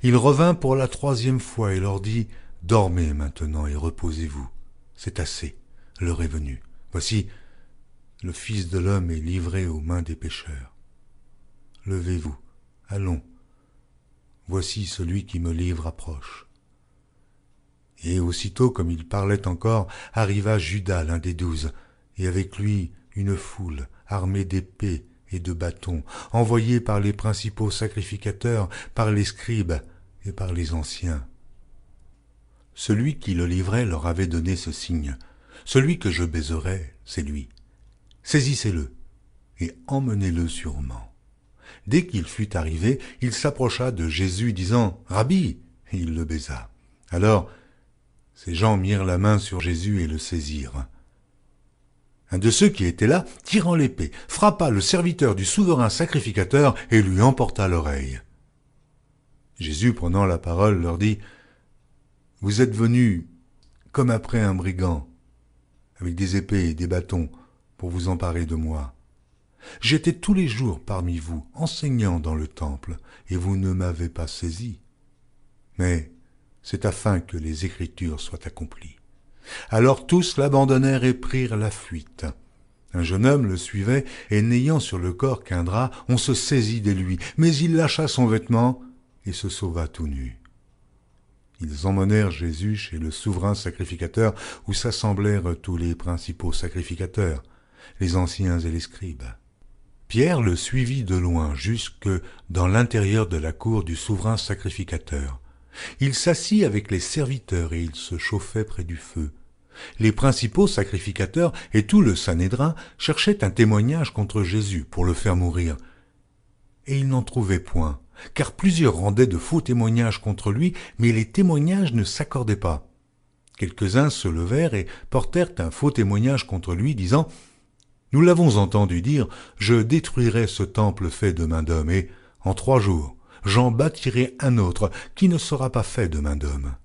Il revint pour la 3e fois et leur dit, « Dormez maintenant et reposez-vous. C'est assez, l'heure est venue. Voici, le Fils de l'homme est livré aux mains des pécheurs. Levez-vous, allons. Voici celui qui me livre approche. » Et aussitôt, comme il parlait encore, arriva Judas, l'un des 12, et avec lui une foule armée d'épées et de bâtons, envoyés par les principaux sacrificateurs, par les scribes et par les anciens. Celui qui le livrait leur avait donné ce signe. « Celui que je baiserai, c'est lui. Saisissez-le et emmenez-le sûrement. » Dès qu'il fut arrivé, il s'approcha de Jésus, disant « Rabbi !» et il le baisa. Alors, ces gens mirent la main sur Jésus et le saisirent. Un de ceux qui étaient là, tirant l'épée, frappa le serviteur du souverain sacrificateur et lui emporta l'oreille. Jésus, prenant la parole, leur dit « Vous êtes venus comme après un brigand, avec des épées et des bâtons, pour vous emparer de moi. J'étais tous les jours parmi vous, enseignant dans le temple, et vous ne m'avez pas saisi. Mais c'est afin que les Écritures soient accomplies. » Alors tous l'abandonnèrent et prirent la fuite. Un jeune homme le suivait, et n'ayant sur le corps qu'un drap, on se saisit de lui, mais il lâcha son vêtement et se sauva tout nu. Ils emmenèrent Jésus chez le souverain sacrificateur, où s'assemblèrent tous les principaux sacrificateurs, les anciens et les scribes. Pierre le suivit de loin jusque dans l'intérieur de la cour du souverain sacrificateur. Il s'assit avec les serviteurs et il se chauffait près du feu. Les principaux sacrificateurs et tout le Sanhédrin cherchaient un témoignage contre Jésus pour le faire mourir. Et ils n'en trouvaient point, car plusieurs rendaient de faux témoignages contre lui, mais les témoignages ne s'accordaient pas. Quelques-uns se levèrent et portèrent un faux témoignage contre lui, disant « Nous l'avons entendu dire, je détruirai ce temple fait de main d'homme, et en 3 jours, j'en bâtirai un autre qui ne sera pas fait de main d'homme. »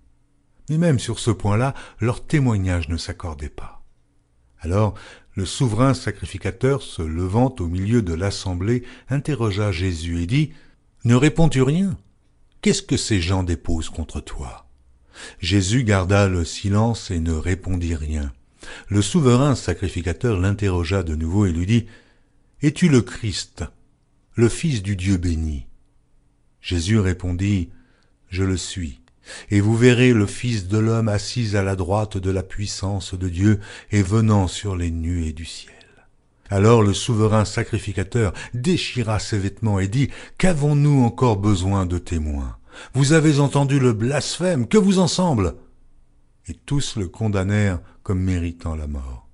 Mais même sur ce point-là, leur témoignage ne s'accordait pas. Alors, le souverain sacrificateur, se levant au milieu de l'assemblée, interrogea Jésus et dit « Ne réponds-tu rien? Qu'est-ce que ces gens déposent contre toi ?» Jésus garda le silence et ne répondit rien. Le souverain sacrificateur l'interrogea de nouveau et lui dit « Es-tu le Christ, le Fils du Dieu béni ?» Jésus répondit « Je le suis, et vous verrez le Fils de l'homme assis à la droite de la puissance de Dieu et venant sur les nuées du ciel. » Alors le souverain sacrificateur déchira ses vêtements et dit « Qu'avons-nous encore besoin de témoins? Vous avez entendu le blasphème, que vous en semble ?» Et tous le condamnèrent comme méritant la mort.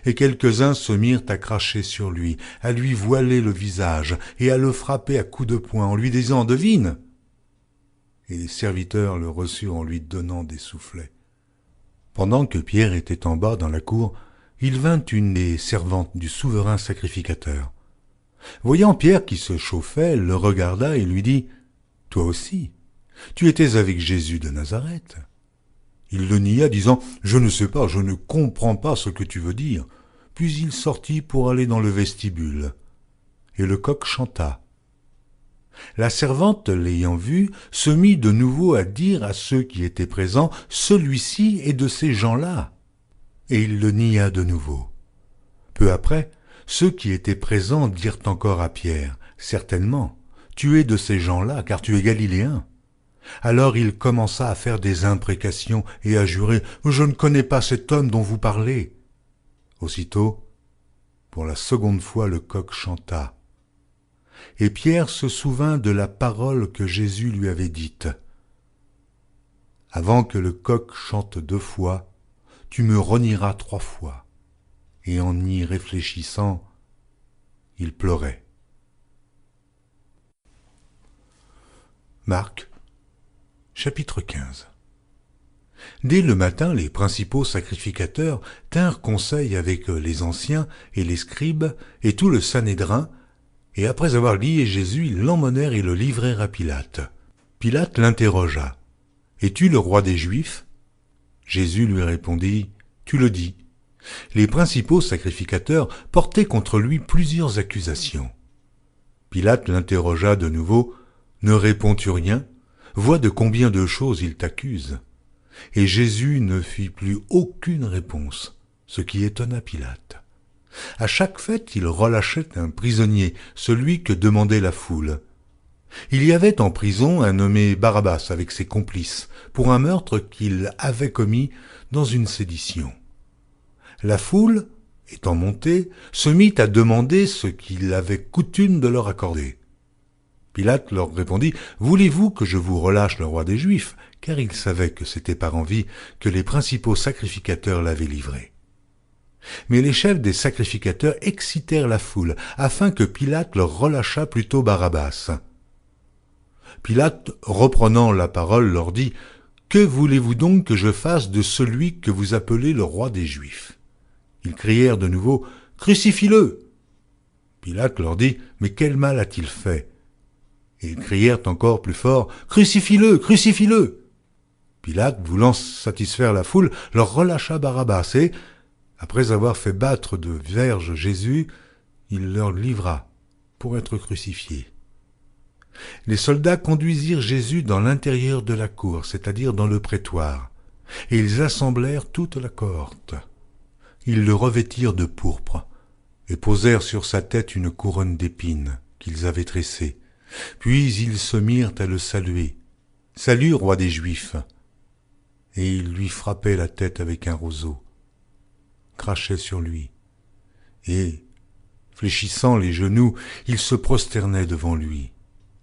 Et quelques-uns se mirent à cracher sur lui, à lui voiler le visage et à le frapper à coups de poing en lui disant « Devine !» Et les serviteurs le reçurent en lui donnant des soufflets. Pendant que Pierre était en bas dans la cour, il vint une des servantes du souverain sacrificateur. Voyant Pierre qui se chauffait, elle le regarda et lui dit « Toi aussi, tu étais avec Jésus de Nazareth. » Il le nia, disant « Je ne sais pas, je ne comprends pas ce que tu veux dire. » Puis il sortit pour aller dans le vestibule. Et le coq chanta. La servante, l'ayant vu, se mit de nouveau à dire à ceux qui étaient présents « Celui-ci est de ces gens-là. » et il le nia de nouveau. Peu après, ceux qui étaient présents dirent encore à Pierre, « Certainement, tu es de ces gens-là, car tu es galiléen. » Alors il commença à faire des imprécations et à jurer, « Je ne connais pas cet homme dont vous parlez. » Aussitôt, pour la seconde fois, le coq chanta. Et Pierre se souvint de la parole que Jésus lui avait dite. « Avant que le coq chante 2 fois, tu me renieras 3 fois. » Et en y réfléchissant, il pleurait. Marc, chapitre 15. Dès le matin, les principaux sacrificateurs tinrent conseil avec les anciens et les scribes et tout le Sanhédrin, et après avoir lié Jésus, ils l'emmenèrent et le livrèrent à Pilate. Pilate l'interrogea. « Es-tu le roi des Juifs ?» Jésus lui répondit, « Tu le dis. » Les principaux sacrificateurs portaient contre lui plusieurs accusations. Pilate l'interrogea de nouveau, « Ne réponds-tu rien ? Vois de combien de choses il t'accuse. » Et Jésus ne fit plus aucune réponse, ce qui étonna Pilate. À chaque fête, il relâchait un prisonnier, celui que demandait la foule. Il y avait en prison un nommé Barabbas avec ses complices, pour un meurtre qu'il avait commis dans une sédition. La foule, étant montée, se mit à demander ce qu'il avait coutume de leur accorder. Pilate leur répondit, « Voulez-vous que je vous relâche le roi des Juifs ?» Car il savait que c'était par envie que les principaux sacrificateurs l'avaient livré. Mais les chefs des sacrificateurs excitèrent la foule, afin que Pilate leur relâchât plutôt Barabbas. Pilate, reprenant la parole, leur dit, « Que voulez-vous donc que je fasse de celui que vous appelez le roi des Juifs ?» Ils crièrent de nouveau, « Crucifie-le !» Pilate leur dit, « Mais quel mal a-t-il fait ?» Et ils crièrent encore plus fort, « Crucifie-le! Crucifie-le !» Pilate, voulant satisfaire la foule, leur relâcha Barabbas et, après avoir fait battre de verges Jésus, il leur livra pour être crucifié. Les soldats conduisirent Jésus dans l'intérieur de la cour, c'est-à-dire dans le prétoire, et ils assemblèrent toute la cohorte. Ils le revêtirent de pourpre et posèrent sur sa tête une couronne d'épines qu'ils avaient tressée. Puis ils se mirent à le saluer. « Salut, roi des Juifs !» Et ils lui frappaient la tête avec un roseau, crachaient sur lui, et, fléchissant les genoux, ils se prosternaient devant lui.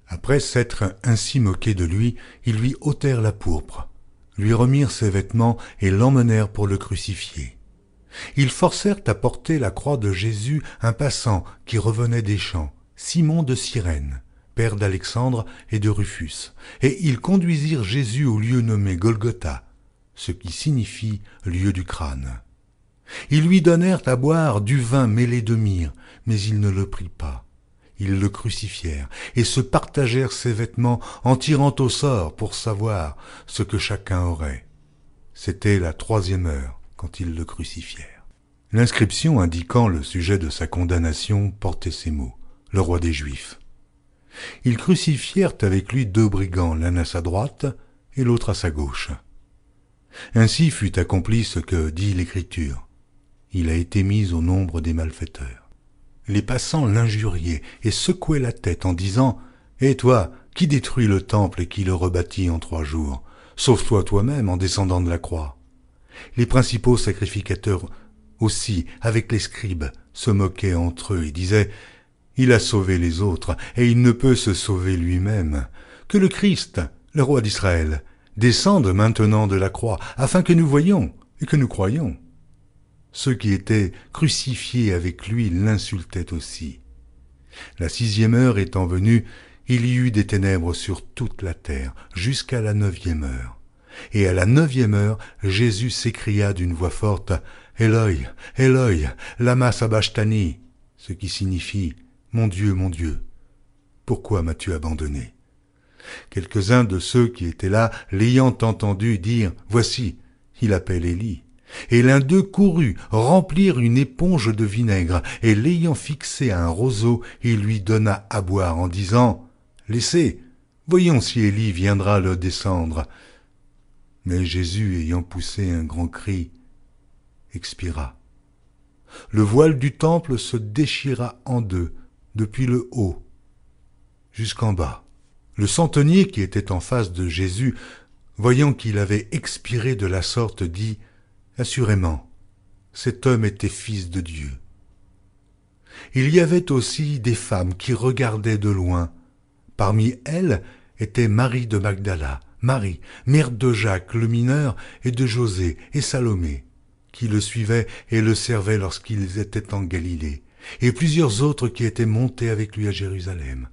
Après s'être ainsi moqués de lui, ils lui ôtèrent la pourpre, lui remirent ses vêtements et l'emmenèrent pour le crucifier. Ils forcèrent à porter la croix de Jésus un passant qui revenait des champs, Simon de Cyrène, père d'Alexandre et de Rufus, et ils conduisirent Jésus au lieu nommé Golgotha, ce qui signifie lieu du crâne. Ils lui donnèrent à boire du vin mêlé de myrrhe, mais il ne le prit pas. Ils le crucifièrent et se partagèrent ses vêtements en tirant au sort pour savoir ce que chacun aurait. C'était la 3e heure quand ils le crucifièrent. L'inscription indiquant le sujet de sa condamnation portait ces mots, « Le roi des Juifs ». Ils crucifièrent avec lui 2 brigands, l'un à sa droite et l'autre à sa gauche. Ainsi fut accompli ce que dit l'Écriture. Il a été mis au nombre des malfaiteurs. Les passants l'injuriaient et secouaient la tête en disant « Et toi, qui détruis le temple et qui le rebâtit en 3 jours, sauve-toi toi-même en descendant de la croix. » Les principaux sacrificateurs aussi, avec les scribes, se moquaient entre eux et disaient « Il a sauvé les autres et il ne peut se sauver lui-même. Que le Christ, le roi d'Israël, descende maintenant de la croix, afin que nous voyions et que nous croyions. » Ceux qui étaient crucifiés avec lui l'insultaient aussi. La 6e heure étant venue, il y eut des ténèbres sur toute la terre, jusqu'à la 9e heure. Et à la 9e heure, Jésus s'écria d'une voix forte, « Eloi, Eloi, lama sabachthani » ce qui signifie « Mon Dieu, pourquoi m'as-tu abandonné ?» Quelques-uns de ceux qui étaient là, l'ayant entendu dire « Voici, il appelle Élie ». Et l'un d'eux courut remplir une éponge de vinaigre, et l'ayant fixé à un roseau, il lui donna à boire en disant « Laissez, voyons si Élie viendra le descendre. » Mais Jésus, ayant poussé un grand cri, expira. Le voile du temple se déchira en deux, depuis le haut jusqu'en bas. Le centenier qui était en face de Jésus, voyant qu'il avait expiré de la sorte, dit « Assurément, cet homme était fils de Dieu. » Il y avait aussi des femmes qui regardaient de loin. Parmi elles était Marie de Magdala, Marie, mère de Jacques le mineur et de José et Salomé, qui le suivaient et le servaient lorsqu'ils étaient en Galilée, et plusieurs autres qui étaient montés avec lui à Jérusalem.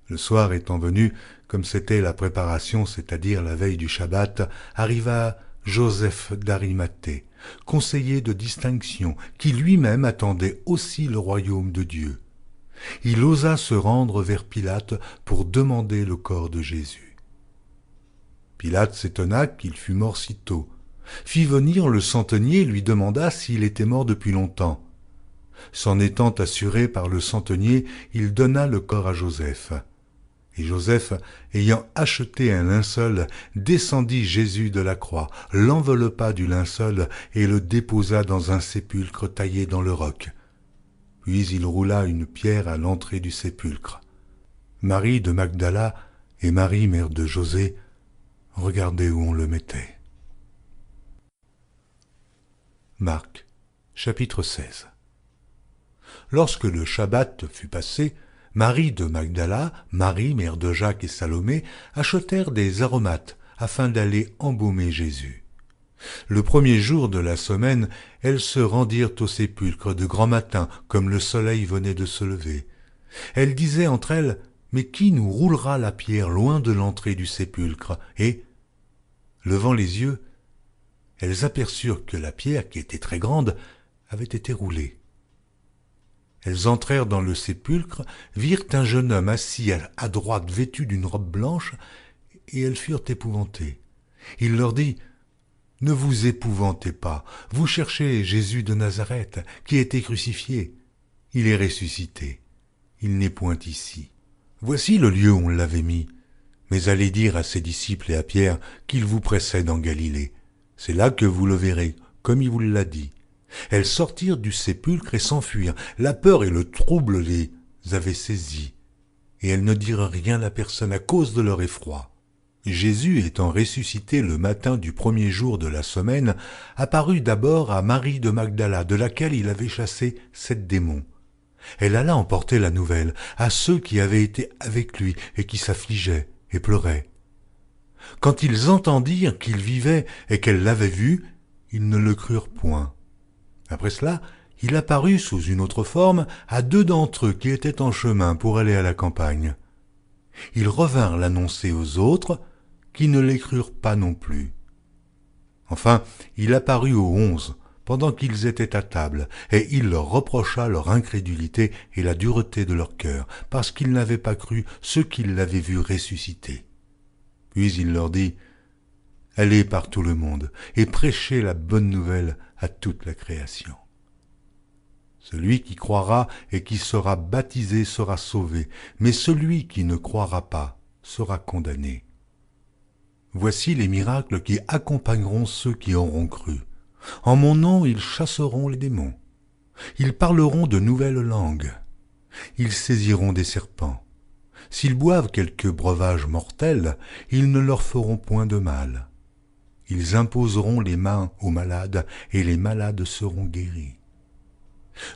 Le soir étant venu, comme c'était la préparation, c'est-à-dire la veille du Shabbat, arriva Joseph d'Arimathée, conseiller de distinction, qui lui-même attendait aussi le royaume de Dieu. Il osa se rendre vers Pilate pour demander le corps de Jésus. Pilate s'étonna qu'il fût mort si tôt, fit venir le centenier et lui demanda s'il était mort depuis longtemps. S'en étant assuré par le centenier, il donna le corps à Joseph. Et Joseph, ayant acheté un linceul, descendit Jésus de la croix, l'enveloppa du linceul et le déposa dans un sépulcre taillé dans le roc. Puis il roula une pierre à l'entrée du sépulcre. Marie de Magdala et Marie, mère de José, regardaient où on le mettait. Marc, chapitre 16. Lorsque le Shabbat fut passé, Marie de Magdala, Marie, mère de Jacques et Salomé, achetèrent des aromates afin d'aller embaumer Jésus. Le premier jour de la semaine, elles se rendirent au sépulcre de grand matin, comme le soleil venait de se lever. Elles disaient entre elles, « Mais qui nous roulera la pierre loin de l'entrée du sépulcre ?» Et, levant les yeux, elles aperçurent que la pierre, qui était très grande, avait été roulée. Elles entrèrent dans le sépulcre, virent un jeune homme assis à droite vêtu d'une robe blanche, et elles furent épouvantées. Il leur dit, « Ne vous épouvantez pas, vous cherchez Jésus de Nazareth, qui a été crucifié. Il est ressuscité, il n'est point ici. Voici le lieu où on l'avait mis. Mais allez dire à ses disciples et à Pierre qu'il vous précède en Galilée. C'est là que vous le verrez, comme il vous l'a dit. » Elles sortirent du sépulcre et s'enfuirent. La peur et le trouble les avaient saisies, et elles ne dirent rien à personne à cause de leur effroi. Jésus, étant ressuscité le matin du premier jour de la semaine, apparut d'abord à Marie de Magdala, de laquelle il avait chassé 7 démons. Elle alla emporter la nouvelle à ceux qui avaient été avec lui et qui s'affligeaient et pleuraient. Quand ils entendirent qu'il vivait et qu'elle l'avait vu, ils ne le crurent point. Après cela, il apparut sous une autre forme à 2 d'entre eux qui étaient en chemin pour aller à la campagne. Ils revinrent l'annoncer aux autres, qui ne les crurent pas non plus. Enfin, il apparut aux 11, pendant qu'ils étaient à table, et il leur reprocha leur incrédulité et la dureté de leur cœur, parce qu'ils n'avaient pas cru ceux qui l'avaient vu ressusciter. Puis il leur dit, « Allez par tout le monde, et prêchez la bonne nouvelle à toute la création. Celui qui croira et qui sera baptisé sera sauvé, mais celui qui ne croira pas sera condamné. Voici les miracles qui accompagneront ceux qui auront cru. En mon nom, ils chasseront les démons. Ils parleront de nouvelles langues. Ils saisiront des serpents. S'ils boivent quelque breuvage mortel, ils ne leur feront point de mal. Ils imposeront les mains aux malades, et les malades seront guéris. »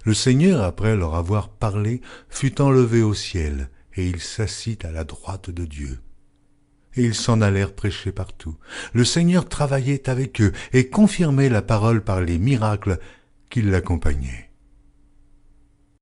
Le Seigneur, après leur avoir parlé, fut enlevé au ciel, et il s'assit à la droite de Dieu. Et ils s'en allèrent prêcher partout. Le Seigneur travaillait avec eux, et confirmait la parole par les miracles qui l'accompagnaient.